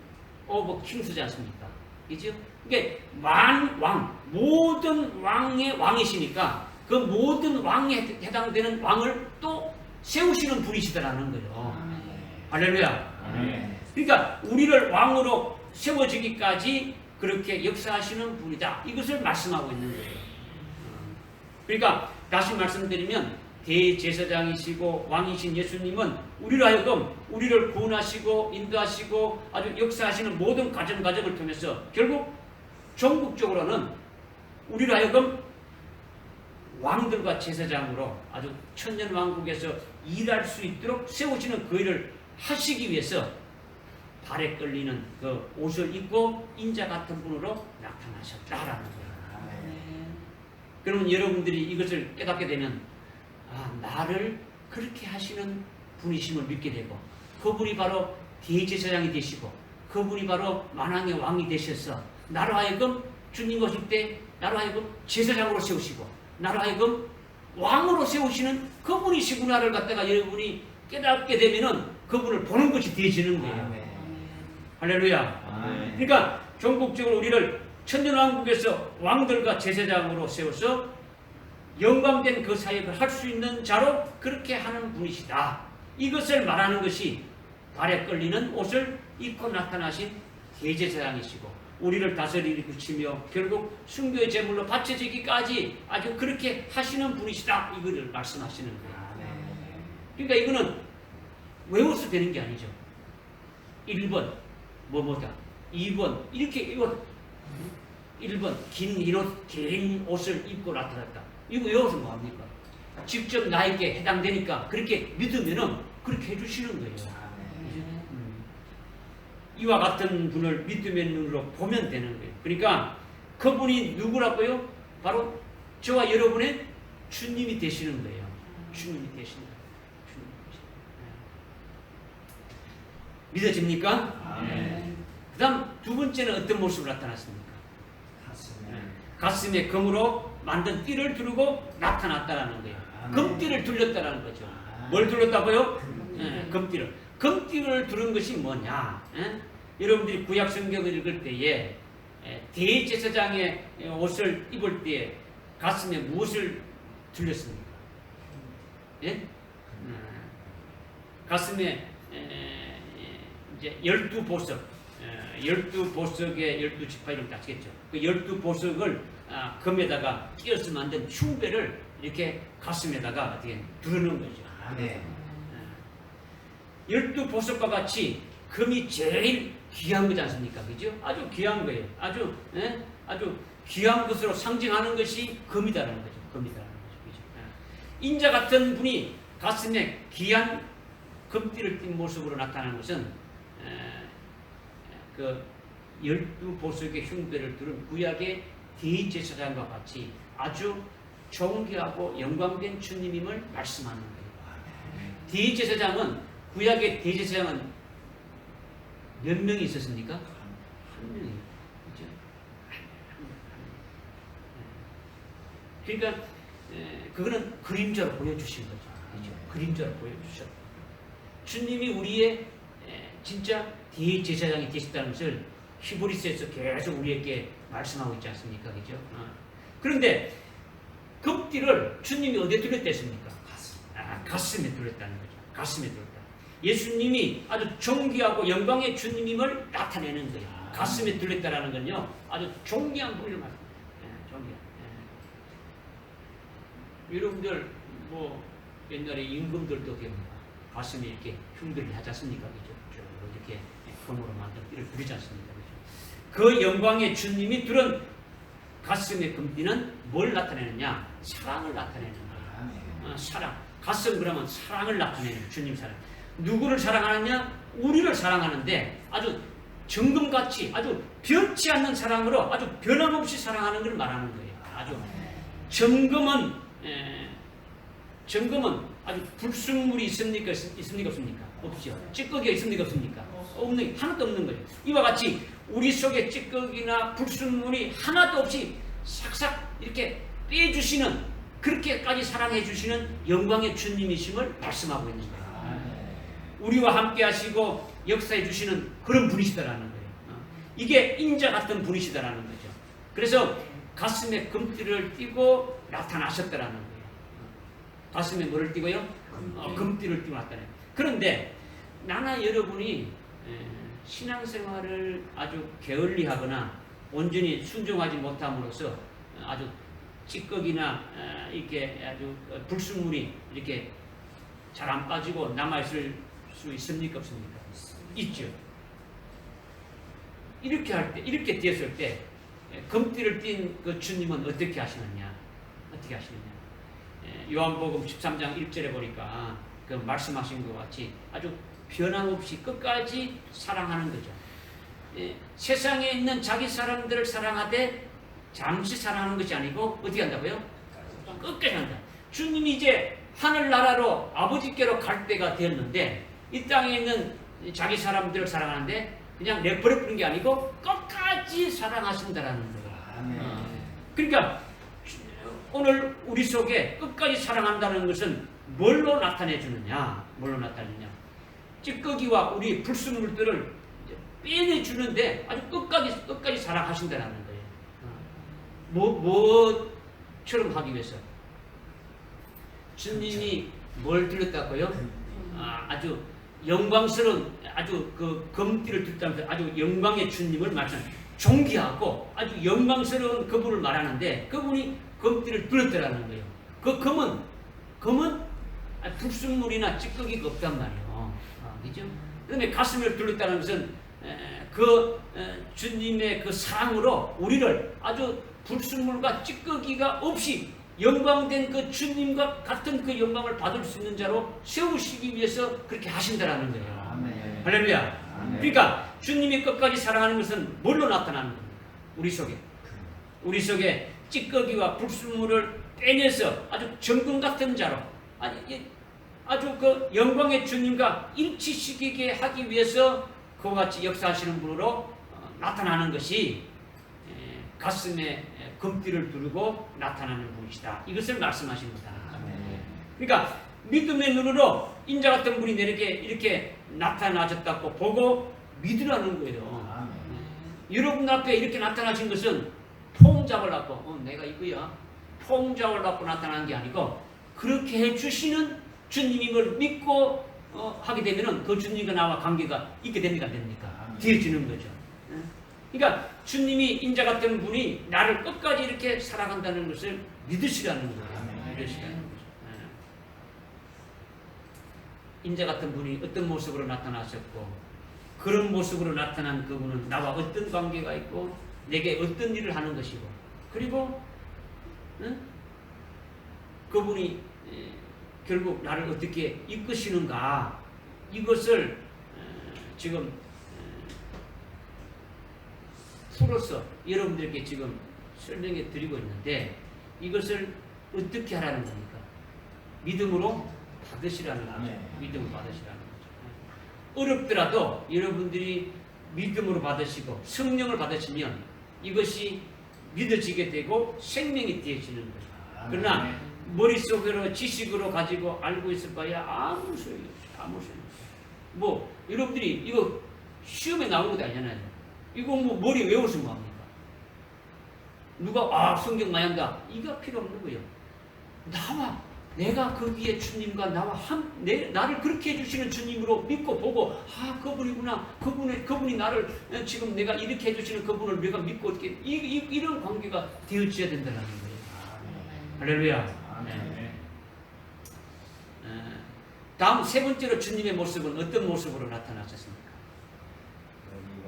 of kings지 않습니까? 그죠? 그러니까 만왕, 모든 왕의 왕이시니까 그 모든 왕에 해당되는 왕을 또 세우시는 분이시다라는 거예요. 할렐루야. 그러니까 우리를 왕으로 세워지기까지 그렇게 역사하시는 분이다. 이것을 말씀하고 있는 거예요. 그러니까 다시 말씀드리면 대제사장이시고 왕이신 예수님은 우리로 하여금 우리를 구원하시고 인도하시고 아주 역사하시는 모든 과정을 통해서 결국 전국적으로는 우리로 하여금 왕들과 제사장으로 아주 천년왕국에서 일할 수 있도록 세우시는 그 일을 하시기 위해서 발에 끌리는 그 옷을 입고 인자 같은 분으로 나타나셨다라는 거예요. 그러면 여러분들이 이것을 깨닫게 되면 나를 그렇게 하시는 분이심을 믿게 되고 그분이 바로 대제사장이 되시고 그분이 바로 만왕의 왕이 되셔서 나로 하여금 주님 오실 때 나로 하여금 제사장으로 세우시고 나로 하여금 왕으로 세우시는 그분이시구나를 갖다가 여러분이 깨닫게 되면은 그분을 보는 것이 되어지는 거예요. 할렐루야. 그러니까 전국적으로 우리를 천년왕국에서 왕들과 제사장으로 세워서 영광된 그 사역을 할 수 있는 자로 그렇게 하는 분이시다. 이것을 말하는 것이 발에 끌리는 옷을 입고 나타나신 대제사장이시고 우리를 다스리고 치며 결국 순교의 제물로 바쳐지기까지 아주 그렇게 하시는 분이시다. 이거를 말씀하시는 거예요. 그러니까 이거는 외워서 되는 게 아니죠. 1번 뭐뭐다. 2번 이렇게 이거 1번 긴 옷을 입고 나타났다. 이거 외워서 뭐합니까? 직접 나에게 해당되니까 그렇게 믿으면은 그렇게 해주시는 거예요. 이와 같은 분을 믿음의 눈으로 보면 되는 거예요. 그러니까 그분이 누구라고요? 바로 저와 여러분의 주님이 되시는 거예요. 주님이 되시는 거예요. 믿어집니까? 그 다음 두 번째는 어떤 모습으로 나타났습니까? 가슴에 금으로 만든 띠를 두르고 나타났다라는 거예요. 금띠를 둘렸다라는 거죠. 뭘 둘렀다고요? 금띠를. 금띠를 두른 것이 뭐냐? 여러분들이 구약 성경을 읽을 때에 대제사장의 옷을 입을 때 가슴에 무엇을 둘렸습니까? 예? 가슴에 이제 12보석, 12보석의 12지파 이름 아시겠죠? 그 12보석을 금에다가 끼어서 만든 흉배를 이렇게 가슴에다가 어떻게 두르는 거죠. 12보석과 같이 금이 제일 귀한 거지 않습니까? 그죠? 아주 귀한 거예요. 아주 귀한 것으로 상징하는 것이 금이다라는 거죠. 금이다라는 거죠. 그죠? 인자 같은 분이 가슴에 귀한 금띠를 띤 모습으로 나타나는 것은 그 12보석의 흉배를 두른 구약의 대제사장과 같이 아주 존귀하고 영광된 주님임을 말씀하는 거예요. 대제사장은 구약의 대제사장은 몇 명이 있었습니까? 한 명이에요. 그렇죠? 그러니까 그거는 그림자로 보여주신 거죠. 그렇죠? 그림자로 보여주셨다. 주님이 우리의 진짜 대제사장이 되셨다는 것을 히브리서에서 계속 우리에게 말씀하고 있지 않습니까? 그죠? 그런데 금띠를 주님이 어디에 둘렸댔습니까? 가슴에 둘렸다는 거죠. 가슴에 둘렸다. 예수님이 아주 존귀하고 영광의 주님임을 나타내는 거예요. 가슴에 둘렸다라는 건요, 아주 존귀한 분을 말합니다. 존귀한. 여러분들 뭐 옛날에 임금들도 가슴에 이렇게 흉들을 하지 않습니까? 그죠? 이렇게 금으로 만든 띠를 두르지 않습니까? 그죠? 그 영광의 주님이 두른 가슴의 금띠는 뭘 나타내느냐? 사랑을 나타내는 거예요. 사랑. 가슴 그러면 사랑을 나타내는 주님 사랑. 누구를 사랑하느냐? 우리를 사랑하는데 아주 정금같이 아주 변치 않는 사랑으로 아주 변함없이 사랑하는 걸 말하는 거예요. 아주 정금은 아주 불순물이 있습니까? 없습니까? 없죠. 찌꺼기가 있습니까? 없습니까? 하나도 없는 거예요. 이와 같이 우리 속에 찌꺼기나 불순물이 하나도 없이 싹싹 이렇게 빼주시는, 그렇게까지 사랑해 주시는 영광의 주님이심을 말씀하고 있는 거예요. 우리와 함께 하시고 역사해 주시는 그런 분이시다라는 거예요. 이게 인자 같은 분이시다라는 거죠. 그래서 가슴에 금띠를 띠고 나타나셨다라는 거예요. 가슴에 뭐를 띠고요? 금띠를 띠고 나타나요. 그런데 나나 여러분이 신앙생활을 아주 게을리하거나 온전히 순종하지 못함으로써 아주 찌꺼기나 이렇게 아주 불순물이 이렇게 잘 안 빠지고 남아있을 수 있습니까? 없습니까? 있죠. 이렇게 할 때, 이렇게 되었을 때 금띠를 띤 그 주님은 어떻게 하시느냐? 어떻게 하시느냐? 요한복음 13장 1절에 보니까 그 말씀하신 것 같이 아주 변함없이 끝까지 사랑하는 거죠. 세상에 있는 자기 사람들을 사랑하되 잠시 사랑하는 것이 아니고 어떻게 한다고요? 끝까지 한다. 주님이 이제 하늘나라로 아버지께로 갈 때가 되었는데 이 땅에 있는 자기 사람들을 사랑하는데 그냥 내버려두는 게 아니고 끝까지 사랑하신다라는 거예요. 그러니까 오늘 우리 속에 끝까지 사랑한다는 것은 뭘로 나타내 주느냐? 뭘로 나타내느냐? 찌꺼기와 우리 불순물들을 빼내 주는데 아주 끝까지 사랑하신다라는 거예요. 뭐처럼 하기 위해서? 주님이 뭘 들었다고요? 아주 영광스러운 아주 그 검띠를 들다면서 아주 영광의 주님을 말씀. 존귀하고 아주 영광스러운 그분을 말하는데 그분이 검띠를 들었더라는 거예요. 그 검은 불순물이나 찌꺼기가 없단 말이에요. 그죠? 그다음에 가슴을 둘렀다는 것은 주님의 그 사랑으로 우리를 아주 불순물과 찌꺼기가 없이 영광된 그 주님과 같은 그 영광을 받을 수 있는 자로 세우시기 위해서 그렇게 하신다라는 거예요. 아멘. 할렐루야. 그러니까 주님이 끝까지 사랑하는 것은 뭘로 나타나는 겁니까? 우리 속에 찌꺼기와 불순물을 빼내서 아주 정금 같은 자로 아주 그 영광의 주님과 일치시키게 하기 위해서 그와 같이 역사하시는 분으로 나타나는 것이 가슴에 금띠를 두르고 나타나는 분이시다. 이것을 말씀하신 거다. 그러니까 믿음의 눈으로 인자 같은 분이 이렇게 나타나셨다고 보고 믿으라는 거예요. 여러분 앞에 이렇게 나타나신 것은 폼 잡으려고 내가 이거야 폼 잡으려고 나타난 게 아니고 그렇게 해주시는 주님임을 믿고 하게 되면 그 주님과 나와 관계가 있게 됩니까? 안 됩니까? 되어지는 거죠. 그러니까 주님이 인자 같은 분이 나를 끝까지 이렇게 사랑한다는 것을 믿으시라는 거예요. 믿으시라는 거죠. 인자 같은 분이 어떤 모습으로 나타나셨고 그런 모습으로 나타난 그분은 나와 어떤 관계가 있고 내게 어떤 일을 하는 것이고 그리고 그분이 결국 나를 어떻게 이끄시는가 이것을 지금 풀어서 여러분들께 지금 설명해 드리고 있는데 이것을 어떻게 하라는 겁니까? 믿음으로 받으시라는 거죠. 믿음으로 받으시라는 거죠. 어렵더라도 여러분들이 믿음으로 받으시고 성령을 받으시면 이것이 믿어지게 되고 생명이 되어지는 거죠. 그러나 머릿속으로 지식으로 가지고 알고 있을 바야 아무 소용이 없어요. 아무 소용이 없어요. 여러분들이 이거 시험에 나오는 것도 아니잖아요. 이거 머리 외워서 뭐합니까? 누가 성경 많이 한다. 이거 필요 없는 거예요. 내가 거기에 주님과 나와 나를 그렇게 해주시는 주님으로 믿고 보고 그분이구나. 그분이 나를 지금 내가 이렇게 해주시는 그분을 내가 믿고 어떻게 이런 관계가 되어져야 된다는 거예요. 할렐루야. 다음 세 번째로 주님의 모습은 어떤 모습으로 나타나셨습니까?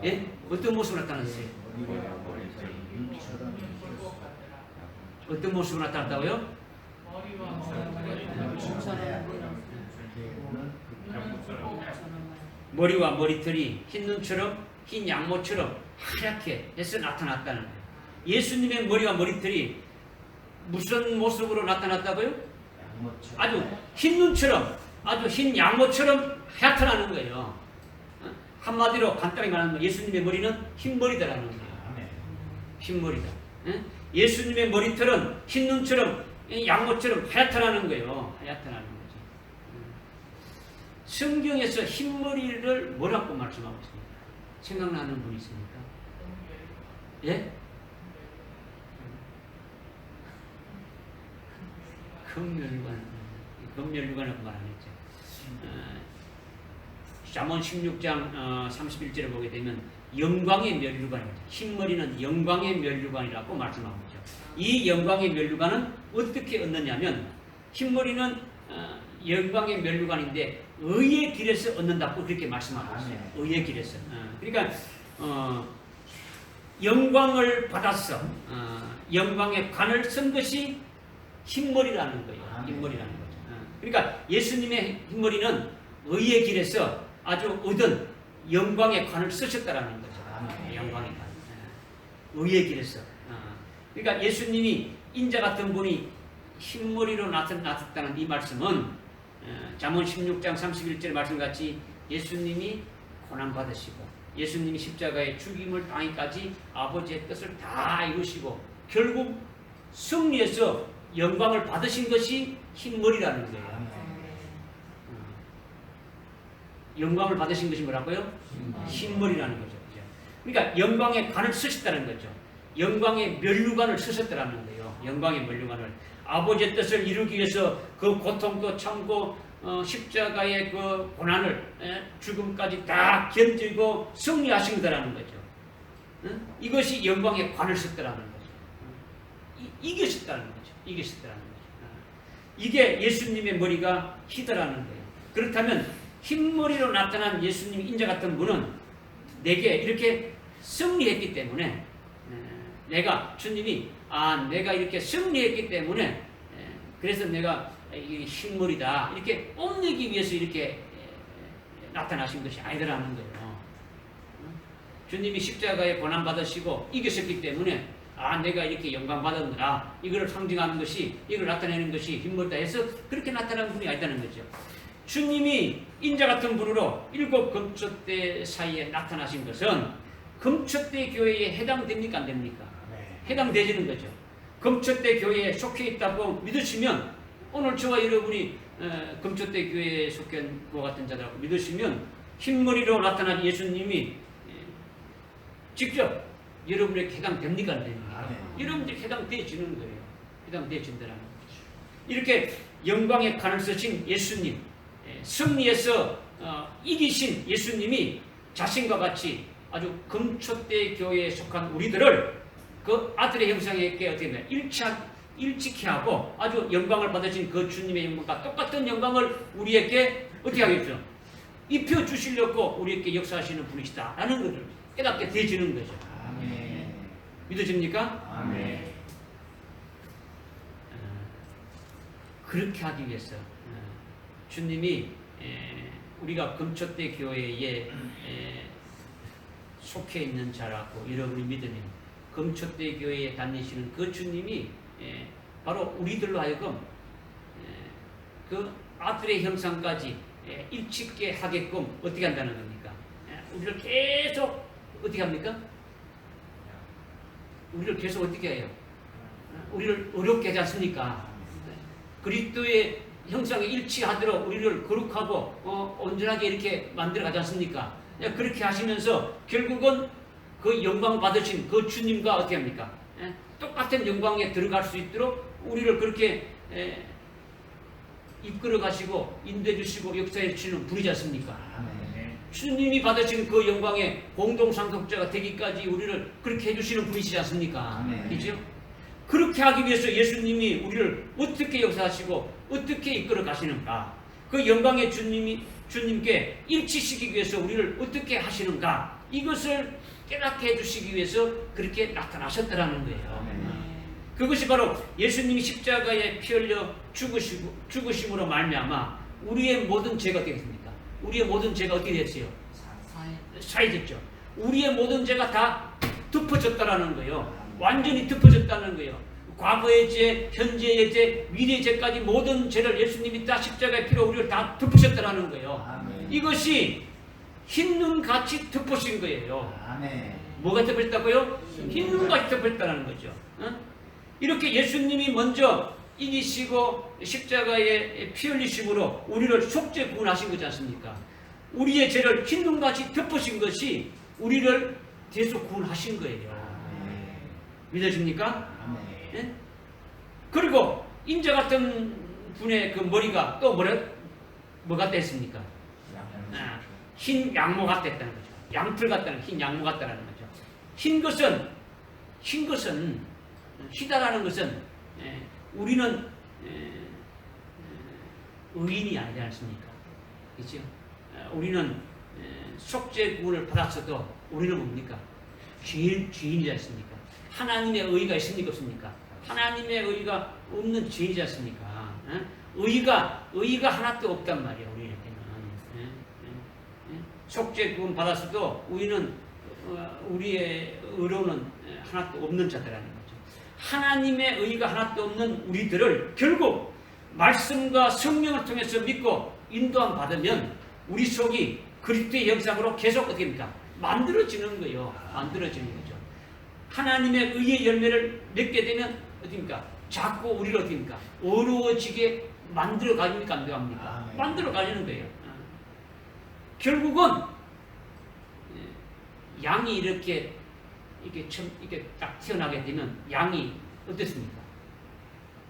예? 어떤 모습으로 나타났어요? 어떤 모습으로 나타났다고요? 머리와 머리털이 흰 눈처럼 흰 양모처럼 하얗게 해서 나타났다는 거예요. 예수님의 머리와 머리털이 무슨 모습으로 나타났다고요? 아주 흰 눈처럼 아주 흰 양모처럼 하얗다는 거예요. 한마디로 간단히 말하면 예수님의 머리는 흰머리다라는 거예요. 흰머리다. 예수님의 머리털은 흰 눈처럼 양모처럼 하얗다라는 거예요. 하얗다는 거지. 성경에서 흰머리를 뭐라고 말씀하고 있습니까? 생각나는 분이 있습니까? 예? 금멸류관이라고 말 안 했죠. 잠언 16장 31절에 보게 되면 영광의 멸류관입니다. 흰머리는 영광의 멸류관이라고 말씀하고 있죠. 이 영광의 멸류관은 어떻게 얻느냐면 흰머리는 영광의 멸류관인데 의의 길에서 얻는다고 그렇게 말씀하고 있어요. 의의 길에서. 그러니까 영광을 받았어. 영광의 관을 쓴 것이 흰머리라는 거예요. 흰머리라는 거죠. 그러니까 예수님의 흰머리는 의의 길에서 아주 얻은 영광의 관을 쓰셨다라는 거죠. 영광의 관. 의의 길에서. 그러니까 예수님이 인자 같은 분이 흰머리로 나타났다는 이 말씀은 잠언 16장 31절 말씀같이 예수님이 고난받으시고 예수님이 십자가에 죽임을 당하기까지 아버지의 뜻을 다 이루시고 결국 승리해서 영광을 받으신 것이 흰머리라는 거예요. 영광을 받으신 것이 뭐라고요? 흰머리라는 거죠. 그러니까 영광의 관을 쓰셨다는 거죠. 영광의 면류관을 쓰셨다는 거예요. 영광의 면류관을. 아버지의 뜻을 이루기 위해서 그 고통도 참고 십자가의 그 고난을 죽음까지 다 견디고 승리하신 거라는 거죠. 이것이 영광의 관을 썼다라는 거죠. 이겼었다는 거죠. 이겼었다는 거죠. 이게 예수님의 머리가 희더라는 거예요. 그렇다면 흰머리로 나타난 예수님 인자 같은 분은 내게 이렇게 승리했기 때문에 주님이 내가 이렇게 승리했기 때문에 그래서 내가 이 흰머리다 이렇게 뽐내기 위해서 이렇게 나타나신 것이 아니더라는 거예요. 주님이 십자가에 고난 받으시고 이기셨기 때문에 내가 이렇게 영광 받았느라 이걸 상징하는 것이 이걸 나타내는 것이 흰머리다 해서 그렇게 나타나는 분이 아니다는 거죠. 주님이 인자 같은 분으로 7 금초대 사이에 나타나신 것은 금초대 교회에 해당됩니까? 안 됩니까? 해당되지는 거죠. 금초대 교회에 속해 있다고 믿으시면 오늘 저와 여러분이 금초대 교회에 속한 것 같은 자들하고 믿으시면 흰머리로 나타난 예수님이 직접 여러분에게 해당됩니까? 안 됩니까? 여러분들에게 해당되어지는 거예요. 해당되어진다는 거죠. 이렇게 영광의 관을 쓰신 예수님, 승리해서 이기신 예수님이 자신과 같이 아주 금초대 교회에 속한 우리들을 그 아들의 형상에 어떻게 되면 일치케 하고 아주 영광을 받으신 그 주님의 영광과 똑같은 영광을 우리에게 어떻게 하겠죠? 입혀 주시려고 우리에게 역사하시는 분이시다 라는 것을 깨닫게 되지는 거죠. 아멘. 믿어집니까? 아멘. 그렇게 하기 위해서 주님이 우리가 금초대 교회에 속해 있는 자라고 여러분이 믿으면 금초대 교회에 다니시는 그 주님이 바로 우리들로 하여금 그 아들의 형상까지 일치게 하게끔 어떻게 한다는 겁니까? 우리를 계속 어떻게 합니까? 우리를 계속 어떻게 해요? 우리를 어렵게 하지 않습니까? 그리스도의 형상에 일치하도록 우리를 거룩하고 온전하게 이렇게 만들어 가지 않습니까? 그렇게 하시면서 결국은 그 영광 받으신 그 주님과 어떻게 합니까? 똑같은 영광에 들어갈 수 있도록 우리를 그렇게 이끌어 가시고 인도해 주시고 역사해 주시는 분이지 않습니까? 주님이 받으신 그 영광의 공동상속자가 되기까지 우리를 그렇게 해주시는 분이시지 않습니까? 그렇죠? 그렇게 하기 위해서 예수님이 우리를 어떻게 역사하시고 어떻게 이끌어 가시는가? 그 영광의 주님께 일치시키기 위해서 우리를 어떻게 하시는가? 이것을 깨닫게 해주시기 위해서 그렇게 나타나셨다라는 거예요. 그것이 바로 예수님이 십자가에 피 흘려 죽으심으로 말미암아 우리의 모든 죄가 어떻게 됐습니까? 우리의 모든 죄가 어떻게 됐어요? 사해졌죠. 우리의 모든 죄가 다 덮어졌다라는 거예요. 완전히 덮어졌다는 거예요. 과거의 죄, 현재의 죄, 미래의 죄까지 모든 죄를 예수님이 다 십자가의 피로 우리를 다 덮으셨다는 거예요. 아멘. 이것이 흰눈같이 덮으신 거예요. 아멘. 뭐가 덮으셨다고요? 흰눈같이 덮으셨다는 거죠. 이렇게 예수님이 먼저 이기시고 십자가에 피 흘리심으로 우리를 속죄 구원하신 거지 않습니까? 우리의 죄를 흰눈같이 덮으신 것이 우리를 대속 구원하신 거예요. 믿어집니까? 예? 그리고 인자 같은 분의 그 머리가 또 뭐 같다 했습니까? 흰 양모 같다 했다는 거죠. 양털 같다는 흰 양모 같다는 거죠. 흰 것은 희다라는 것은 우리는 의인이 아니지 않습니까? 그렇죠? 우리는 속죄 구원을 받았어도 우리는 뭡니까? 죄인이지 않습니까? 하나님의 의의가 있습니까? 없습니까? 하나님의 의의가 없는 죄인이지 않습니까? 의의가 하나도 없단 말이에요. 우리에게는 속죄 구원 받았어도 우리는 우리의 의로는 하나도 없는 자들이라는 거죠. 하나님의 의의가 하나도 없는 우리들을 결국 말씀과 성령을 통해서 믿고 인도함 받으면 우리 속이 그리스도의 형상으로 계속 어떻게 됩니까? 만들어지는 거예요. 만들어지는 거죠. 하나님의 의의 열매를 맺게 되면 어떻습니까? 자꾸 우리를 어떻습니까? 어려워지게 만들어 가니까 안 됩니까? 만들어 가지는 거예요. 결국은 양이 이렇게 딱 태어나게 되면 양이 어떻습니까?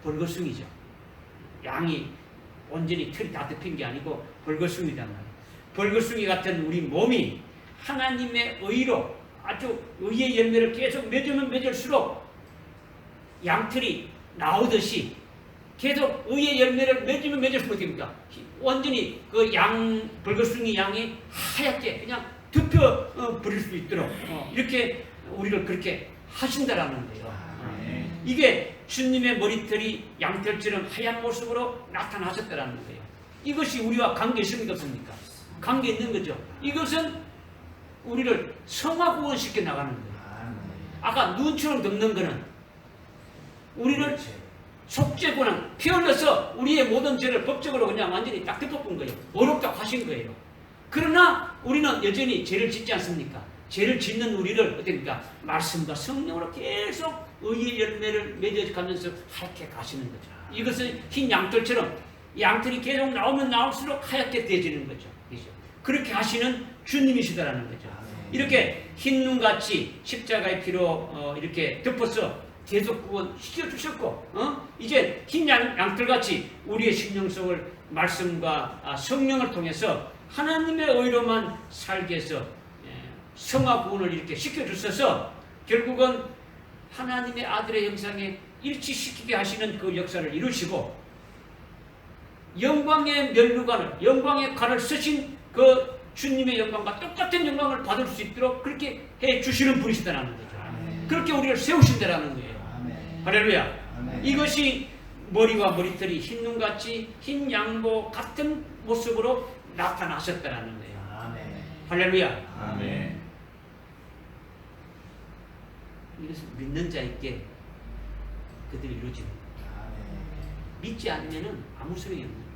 벌거숭이죠. 양이 온전히 털이 다 덮인 게 아니고 벌거숭이란 말이에요. 벌거숭이 같은 우리 몸이 하나님의 의로 아주 의의 열매를 계속 맺으면 맺을수록 양털이 나오듯이 계속 의의 열매를 맺으면 맺을수록 됩니까? 완전히 그 벌거숭이 양이 하얗게 그냥 덮여 버릴 수 있도록 이렇게 우리를 그렇게 하신다라는 거예요. 이게 주님의 머리털이 양털처럼 하얀 모습으로 나타나셨다라는 거예요. 이것이 우리와 관계 있습니까? 없습니까? 관계 있는 거죠. 이것은 우리를 성화구원시켜 나가는 거예요. 아까 눈처럼 덮는 거는 우리를 속죄고는 피 흘려서 우리의 모든 죄를 법적으로 그냥 완전히 딱 덮어본 거예요. 어렵다고 하신 거예요. 그러나 우리는 여전히 죄를 짓지 않습니까? 죄를 짓는 우리를 어떻습니까? 말씀과 성령으로 계속 의의 열매를 맺어가면서 하얗게 가시는 거죠. 이것은 흰 양털처럼 양털이 계속 나오면 나올수록 하얗게 되어지는 거죠. 그렇게 하시는 주님이시다라는 거죠. 이렇게 흰 눈같이 십자가의 피로 이렇게 덮어서 계속 구원시켜 주셨고, 이제 흰 양털같이 우리의 심령 속을 말씀과 성령을 통해서 하나님의 의로만 살게 해서 성화 구원을 이렇게 시켜주셔서 결국은 하나님의 아들의 형상에 일치시키게 하시는 그 역사를 이루시고 영광의 면류관을, 영광의 관을 쓰신 그 주님의 영광과 똑같은 영광을 받을 수 있도록 그렇게 해 주시는 분이시다라는 거죠. 그렇게 우리를 세우신다라는 거예요. 할렐루야. 이것이 머리와 머리털이 흰 눈같이 흰 양보 같은 모습으로 나타나셨다라는 거예요. 할렐루야. 아멘. 이것은 믿는 자에게 그들이 이루어지는 거예요. 믿지 않으면 아무 소용이 없는 거예요.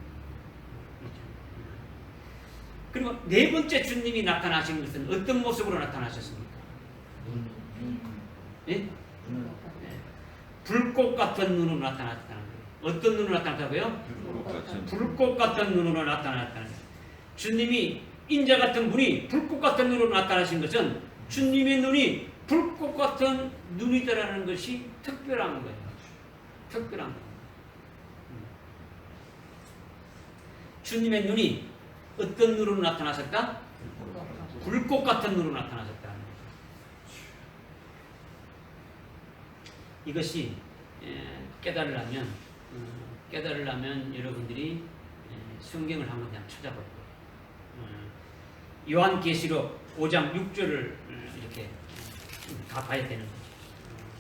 그리고 네 번째 주님이 나타나신 것은 어떤 모습으로 나타나셨습니까? 예? 불꽃 같은 눈으로 나타났다는 거예요. 어떤 눈으로 나타났다고요? 불꽃 같은 눈으로 나타났다는 거예요. 주님이 인자 같은 분이 불꽃 같은 눈으로 나타나신 것은 주님의 눈이 불꽃 같은 눈이다라는 것이 특별한 거예요. 특별한 거예요. 주님의 눈이 어떤 눈으로 나타나셨다? 불꽃 같은 눈으로 나타나셨다는 거죠. 이것이 깨달으려면 여러분들이 성경을 한번 그냥 찾아볼 거예요. 요한계시록 5장 6절을 이렇게 다 봐야 되는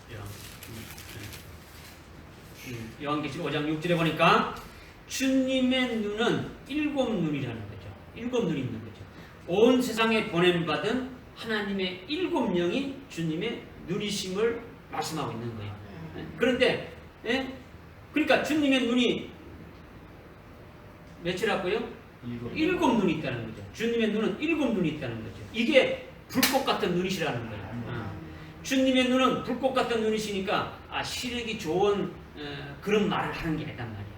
거죠. 요한계시록 5장 6절에 보니까 주님의 눈은 7눈이라는 거죠. 7눈이 있는 거죠. 온 세상에 보냄받은 하나님의 7영이 주님의 눈이심을 말씀하고 있는 거예요. 그런데 그러니까 주님의 눈이 몇이라고요? 7눈이 있다는 거죠. 주님의 눈은 7눈이 있다는 거죠. 이게 불꽃 같은 눈이시라는 거예요. 주님의 눈은 불꽃 같은 눈이시니까 시력이 좋은 그런 말을 하는 게 아니단 말이야.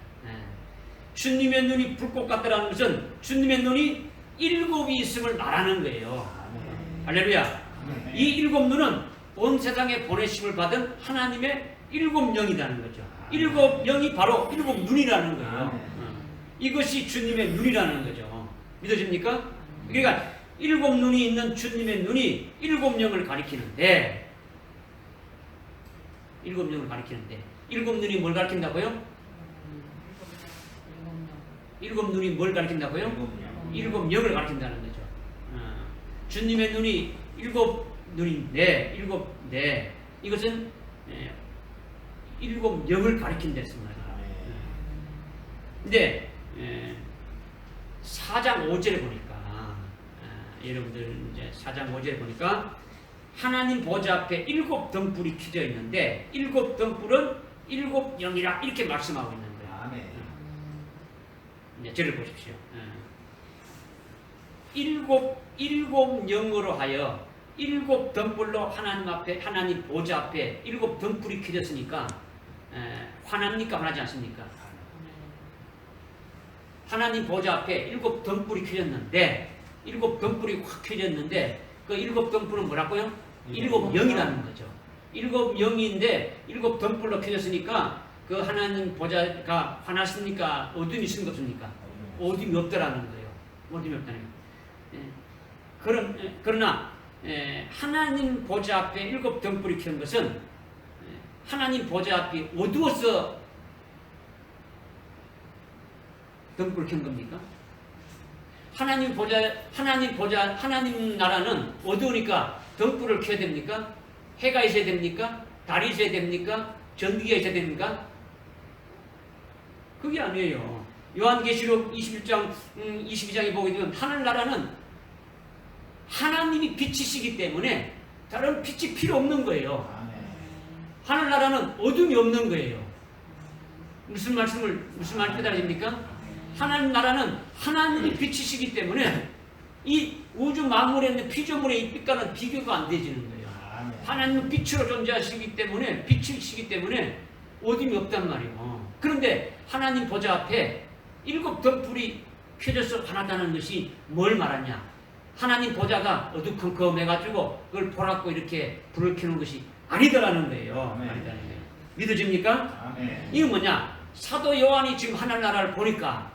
주님의 눈이 불꽃 같다라는 것은 주님의 눈이 7이 있음을 말하는 거예요. 할렐루야. 이 7눈은 온 세상에 보내심을 받은 하나님의 7영이라는 거죠. 7영이 바로 7눈이라는 거예요. 이것이 주님의 눈이라는 거죠. 믿어집니까? 그러니까 7눈이 있는 주님의 눈이 7영을 가리키는데 7눈이 뭘 가리킨다고요? 7눈이 뭘 가리킨다고요? 7영을 가리킨다는 거죠. 주님의 눈이 7눈인데 이것은 7영을 가리킨다 했습니다. 근데 4장 5절에 보니까 여러분들 이제 4장 5절에 보니까 하나님 보좌 앞에 7등불이 켜져 있는데 7등불은 7영이라 이렇게 말씀하고 있는 거예요. 이제 저를 보십시오. 일곱 영으로 하여 일곱 등불로 하나님 앞에, 하나님 보좌 앞에 일곱 등불이 켜졌으니까 화납니까? 화나지 않습니까? 하나님 보좌 앞에 일곱 등불이 켜졌는데, 일곱 등불이 확 켜졌는데, 그 일곱 등불은 뭐라고요? 일곱 영이라는 거죠. 일곱 영인데 일곱 등불로 켜졌으니까 그 하나님 보좌가 화났습니까? 어둠이 있습니까? 없습니까? 어둠이 없더라는 거예요. 어둠이 없다는 거예요. 그러나 하나님 보좌 앞에 일곱 등불이 켜는 것은 하나님 보좌 앞이 어두워서 등불을 켠 겁니까? 하나님 나라는 어두우니까 등불을 켜야 됩니까? 해가 있어야 됩니까? 달이 있어야 됩니까? 전기가 있어야 됩니까? 그게 아니에요. 요한계시록 22장에 보게 되면 하늘나라는 하나님이 빛이시기 때문에 다른 빛이 필요 없는 거예요. 하늘나라는 어둠이 없는 거예요. 무슨 말씀 깨달아집니까? 하늘나라는 하나님이 빛이시기 때문에 이 우주 만물에 있는 피조물의 이 빛과는 비교가 안 되지는 거예요. 하나님은 빛으로 존재하시기 때문에, 빛이시기 때문에 어둠이 없단 말이에요. 그런데 하나님 보좌 앞에 일곱 등불이 켜져서 화나다는 것이 뭘 말하냐? 하나님 보좌가 어두컴컴해가지고 그걸 보라고 이렇게 불을 켜는 것이 아니더라는 거예요. 아니더라는 거예요. 믿어집니까? 이건 뭐냐? 사도 요한이 지금 하늘나라를 보니까,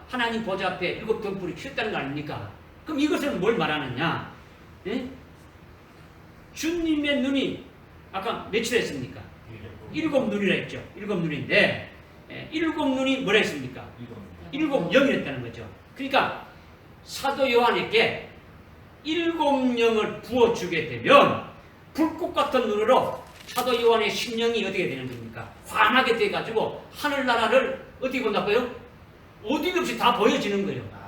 하나님 보좌 앞에 일곱 등불이 켰다는 거 아닙니까? 그럼 이것은 뭘 말하느냐? 예? 주님의 눈이 아까 며칠 했습니까? 일곱 눈이라 했죠. 일곱 눈인데 일곱 눈이 뭐라 했습니까? 일곱 영이랬다는 거죠. 그러니까 사도 요한에게 일곱 영을 부어주게 되면 불꽃 같은 눈으로 사도 요한의 심령이 어떻게 되는 겁니까? 환하게 돼가지고 하늘나라를 어떻게 본다고요? 어디 없이 다 보여지는 거예요.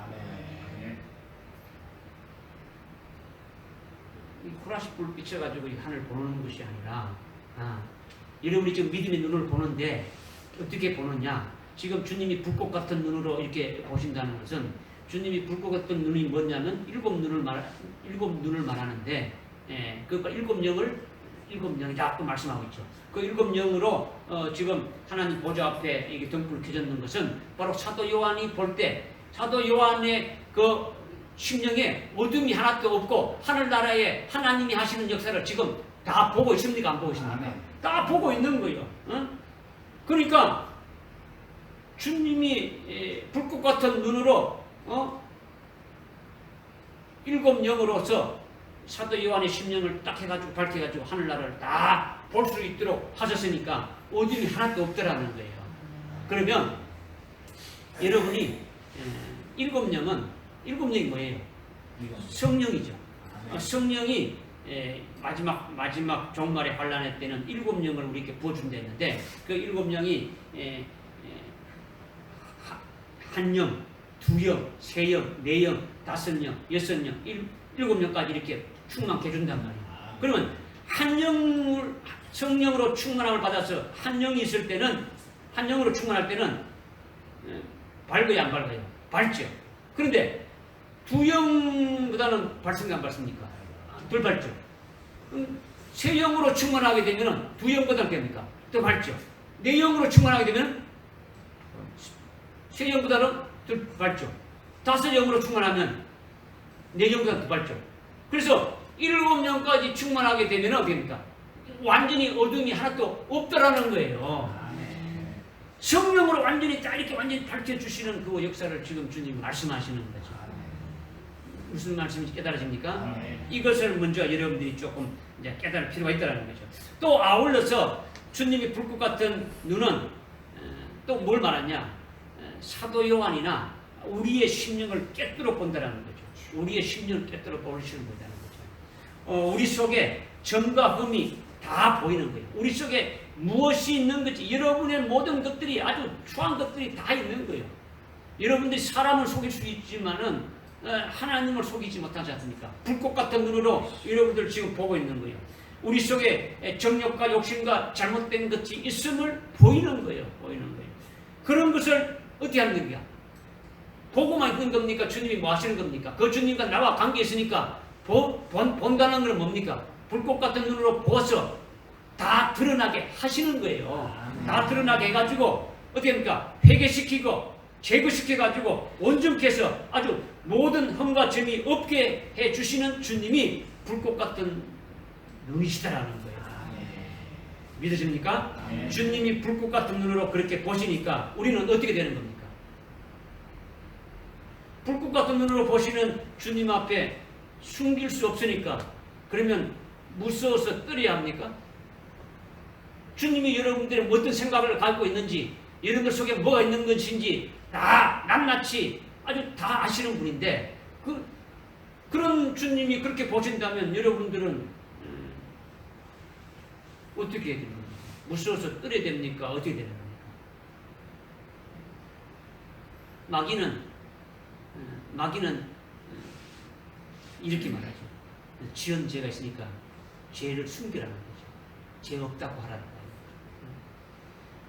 이 후라시 불 비춰가지고 이 하늘 보는 것이 아니라, 여러분이 지금 믿음의 눈을 보는데 어떻게 보느냐? 지금 주님이 불꽃 같은 눈으로 이렇게 보신다는 것은, 주님이 불꽃 같은 눈이 뭐냐면 일곱 눈을 말하는데, 그러니까 일곱 영이 자꾸 말씀하고 있죠. 그 일곱 영으로 지금 하나님 보좌 앞에 이게 등불 켜졌는 것은 바로 사도 요한이 볼 때, 사도 요한의 그 심령에 어둠이 하나도 없고 하늘나라에 하나님이 하시는 역사를 지금 다 보고 있습니까? 안 보고 있습니까? 다 보고 있는 거예요. 그러니까 주님이 불꽃 같은 눈으로 일곱 영으로서 사도 요한의 심령을 딱 해가지고 밝혀가지고 하늘나라를 다 볼 수 있도록 하셨으니까 어둠이 하나도 없더라는 거예요. 그러면 여러분이 일곱 영이 뭐예요? 성령이죠. 성령이 마지막 종말의 환란의 때는 일곱 영을 우리에게 부어준다 했는데, 그 일곱 영이 한 영, 두 영, 세 영, 네 영, 다섯 영, 여섯 영, 일곱 영까지 이렇게 충만케 해준단 말이에요. 그러면 한 영을 성령으로 충만함을 받아서 한 영이 있을 때는, 한 영으로 충만할 때는 밝아요, 안 밝아요? 밝죠. 그런데 두 영보다는 밝습니까, 안 밝습니까? 덜 밝죠. 세 영으로 충만하게 되면 두 영보다는 됩니까? 더 밝죠. 네 영으로 충만하게 되면 세 영보다는 더 밝죠. 다섯 영으로 충만하면 네 영보다는 더 밝죠. 그래서 일곱 영까지 충만하게 되면 어떻게 됩니까? 완전히 어둠이 하나도 없더라는 거예요. 성령으로 완전히 딱 이렇게 완전히 밝혀주시는 그 역사를 지금 주님 말씀하시는 거죠. 무슨 말씀인지 깨달아집니까? 이것을 먼저 여러분들이 조금 이제 깨달을 필요가 있다는 거죠. 또 아울러서 주님이 불꽃 같은 눈은 또 뭘 말하냐? 사도 요한이나 우리의 심령을 깨뜨려 본다는 거죠. 우리의 심령을 깨뜨려 보시는 거다는 거죠. 우리 속에 점과 흠이 다 보이는 거예요. 우리 속에 무엇이 있는 건지, 여러분의 모든 것들이, 아주 추한 것들이 다 있는 거예요. 여러분들이 사람을 속일 수 있지만은 하나님을 속이지 못하지 않습니까? 불꽃 같은 눈으로 여러분들 지금 보고 있는 거예요. 우리 속에 정욕과 욕심과 잘못된 것이 있음을 보이는 거예요. 보이는 거예요. 그런 것을 어떻게 하는 거야? 보고만 있는 겁니까? 주님이 뭐 하시는 겁니까? 그 주님과 나와 관계 있으니까 본다는 건 뭡니까? 불꽃 같은 눈으로 보아서 다 드러나게 하시는 거예요. 다 드러나게 해가지고 어떻게 합니까? 회개시키고 제거시켜가지고 온전케 해서 아주 모든 흠과 점이 없게 해주시는 주님이 불꽃 같은 눈이시다라는 거예요. 믿으십니까? 주님이 불꽃 같은 눈으로 그렇게 보시니까 우리는 어떻게 되는 겁니까? 불꽃 같은 눈으로 보시는 주님 앞에 숨길 수 없으니까 그러면 무서워서 떨어야 합니까? 주님이 여러분들의 어떤 생각을 갖고 있는지 여러분들 속에 뭐가 있는 것인지 다 낱낱이 아주 다 아시는 분인데 그런 주님이 그렇게 보신다면 여러분들은 어떻게 해야 됩니까? 무서워서 떨어야 됩니까? 어떻게 되는 겁니까? 마귀는 이렇게 말하죠. 지은 죄가 있으니까 죄를 숨기라는 거죠. 죄 없다고 하라는 거예요.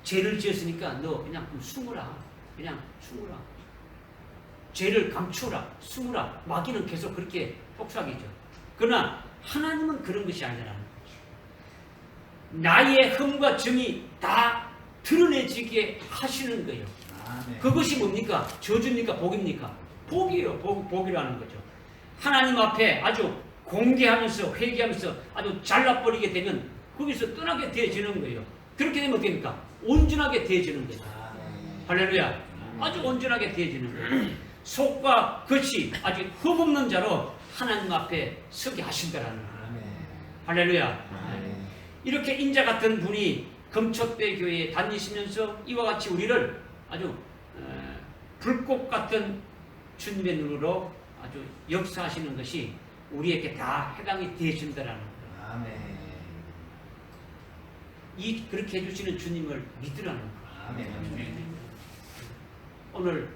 죄를 지었으니까 너 그냥 숨으라. 그냥 숨으라. 죄를 감추라. 숨으라. 마귀는 계속 그렇게 속삭이죠. 그러나 하나님은 그런 것이 아니라는 거죠. 나의 흠과 점이 다 드러내지게 하시는 거예요. 그것이 뭡니까? 저주입니까? 복입니까? 복이에요. 복이라는 거죠. 하나님 앞에 아주 공개하면서 회개하면서 아주 잘라버리게 되면 거기서 떠나게 되어지는 거예요. 그렇게 되면 어떻게 됩니까? 온전하게 되어지는 거예요. 할렐루야. 아주 온전하게 되어지는 거예요. 속과 겉이 아주 흠없는 자로 하나님 앞에 서게 하신다라는 거예요. 할렐루야. 이렇게 인자 같은 분이 금초대 교회에 다니시면서 이와 같이 우리를 아주 불꽃 같은 주님의 눈으로 아주 역사하시는 것이 우리에게 다 해당이 되신다라는 거예요. 그렇게 해주시는 주님을 믿으라는 거예요. 오늘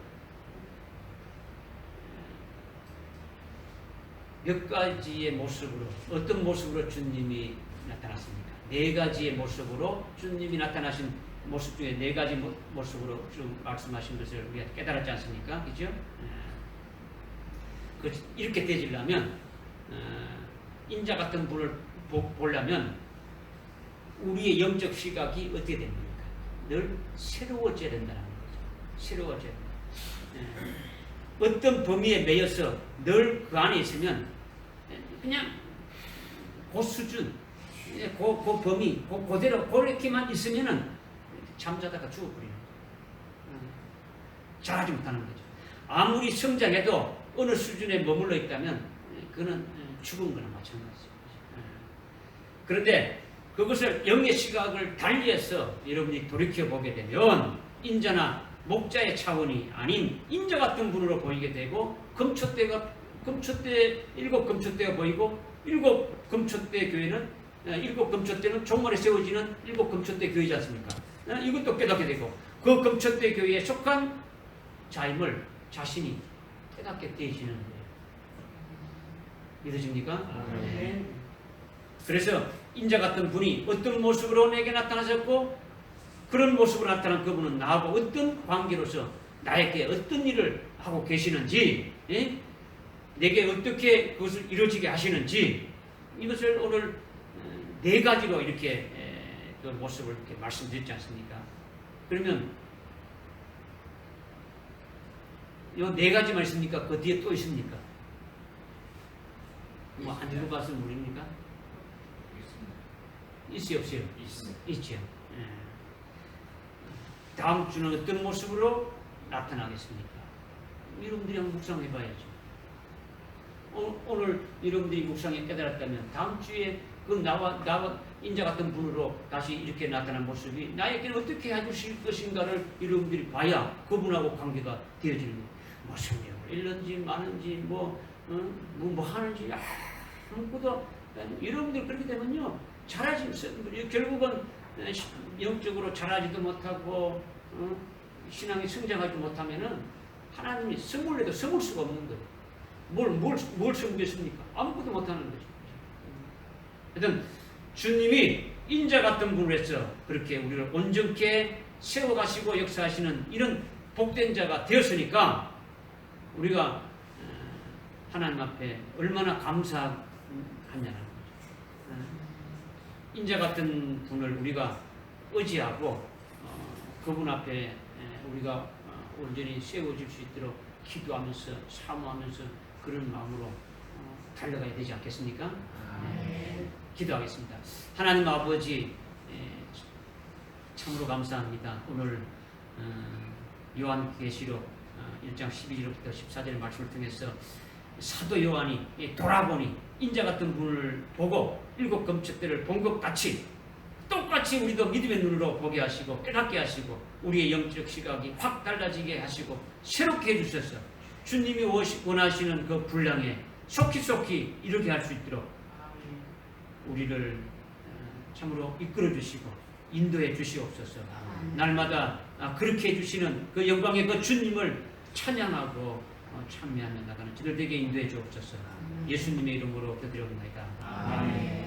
몇 가지의 모습으로 어떤 모습으로 주님이 나타났습니까? 네 가지의 모습으로 주님이 나타나신 모습 중에 네 가지 모습으로 좀 말씀하신 것을 우리가 깨달았지 않습니까? 그죠? 이렇게 되지려면 인자 같은 분을 보려면 우리의 영적 시각이 어떻게 됩니까? 늘 새로워져야 된다는 거죠. 새로워져야 된다. 어떤 범위에 매여서 늘 그 안에 있으면 그냥 그 수준, 그 범위, 그대로 그렇게만 있으면은 잠자다가 죽어버리는 거예요. 잘하지 못하는 거죠. 아무리 성장해도 어느 수준에 머물러 있다면 그는 죽은 거나 마찬가지죠. 그런데 그것을 영의 시각을 달리해서 여러분이 돌이켜보게 되면 인자나 목자의 차원이 아닌 인자 같은 분으로 보이게 되고 일곱 금초대가 보이고 일곱 금초대 교회는 일곱 금초대는 종말에 세워지는 일곱 금초대 교회지 않습니까? 이것도 깨닫게 되고 그 금초대 교회에 속한 자임을 자신이 깨닫게 되시는 거예요. 믿으십니까? 네. 그래서 인자 같은 분이 어떤 모습으로 내게 나타나셨고 그런 모습으로 나타난 그분은 나하고 어떤 관계로서 나에게 어떤 일을 하고 계시는지 내게 어떻게 그것을 이루어지게 하시는지 이것을 오늘 네 가지로 이렇게 그 모습을 이렇게 말씀드렸지 않습니까? 그러면 이 네 가지만 있습니까? 그 뒤에 또 있습니까? 뭐 안 읽어봐서 모릅니까? 있어요, 없어요? 있죠. 다음 주는 어떤 모습으로 나타나겠습니까? 여러분들이 한번 묵상해봐야죠. 오늘 여러분들이 묵상에 깨달았다면 다음 주에 그 나와 인자 같은 분으로 다시 이렇게 나타난 모습이 나에게는 어떻게 해주실 것인가를 여러분들이 봐야 그분하고 관계가 되어지는 거예요. 무슨 일을 잃는지 마는지 뭐 하는지 아무것도 여러분들 그렇게 되면요 자라지 결국은 영적으로 자라지도 못하고 신앙이 성장하지 못하면은 하나님이 선물해도 섬을 수가 없는 거예요. 뭘 섬기겠습니까? 아무것도 못하는 거죠. 하여튼 주님이 인자 같은 분을 해서 그렇게 우리를 온전케 세워가시고 역사하시는 이런 복된 자가 되었으니까 우리가 하나님 앞에 얼마나 감사하냐는 거죠. 인자 같은 분을 우리가 의지하고 그분 앞에 우리가 온전히 세워질 수 있도록 기도하면서 사모하면서 그런 마음으로 달려가야 되지 않겠습니까? 기도하겠습니다. 하나님 아버지, 참으로 감사합니다. 오늘 요한계시록 1장 12절부터 14절의 말씀을 통해서 사도 요한이 돌아보니 인자 같은 분을 보고 일곱 금축들을 본 것 같이 똑같이 우리도 믿음의 눈으로 보게 하시고 깨닫게 하시고 우리의 영적 시각이 확 달라지게 하시고 새롭게 해주셔서 주님이 원하시는 그 분량에 속히 이렇게 할 수 있도록 우리를 참으로 이끌어 주시고 인도해 주시옵소서. 날마다 그렇게 해주시는 그 영광의 그 주님을 찬양하고 참여하며 나가는 저들 되게 인도해 주옵소서. 예수님의 이름으로 기도드립니다. 아멘.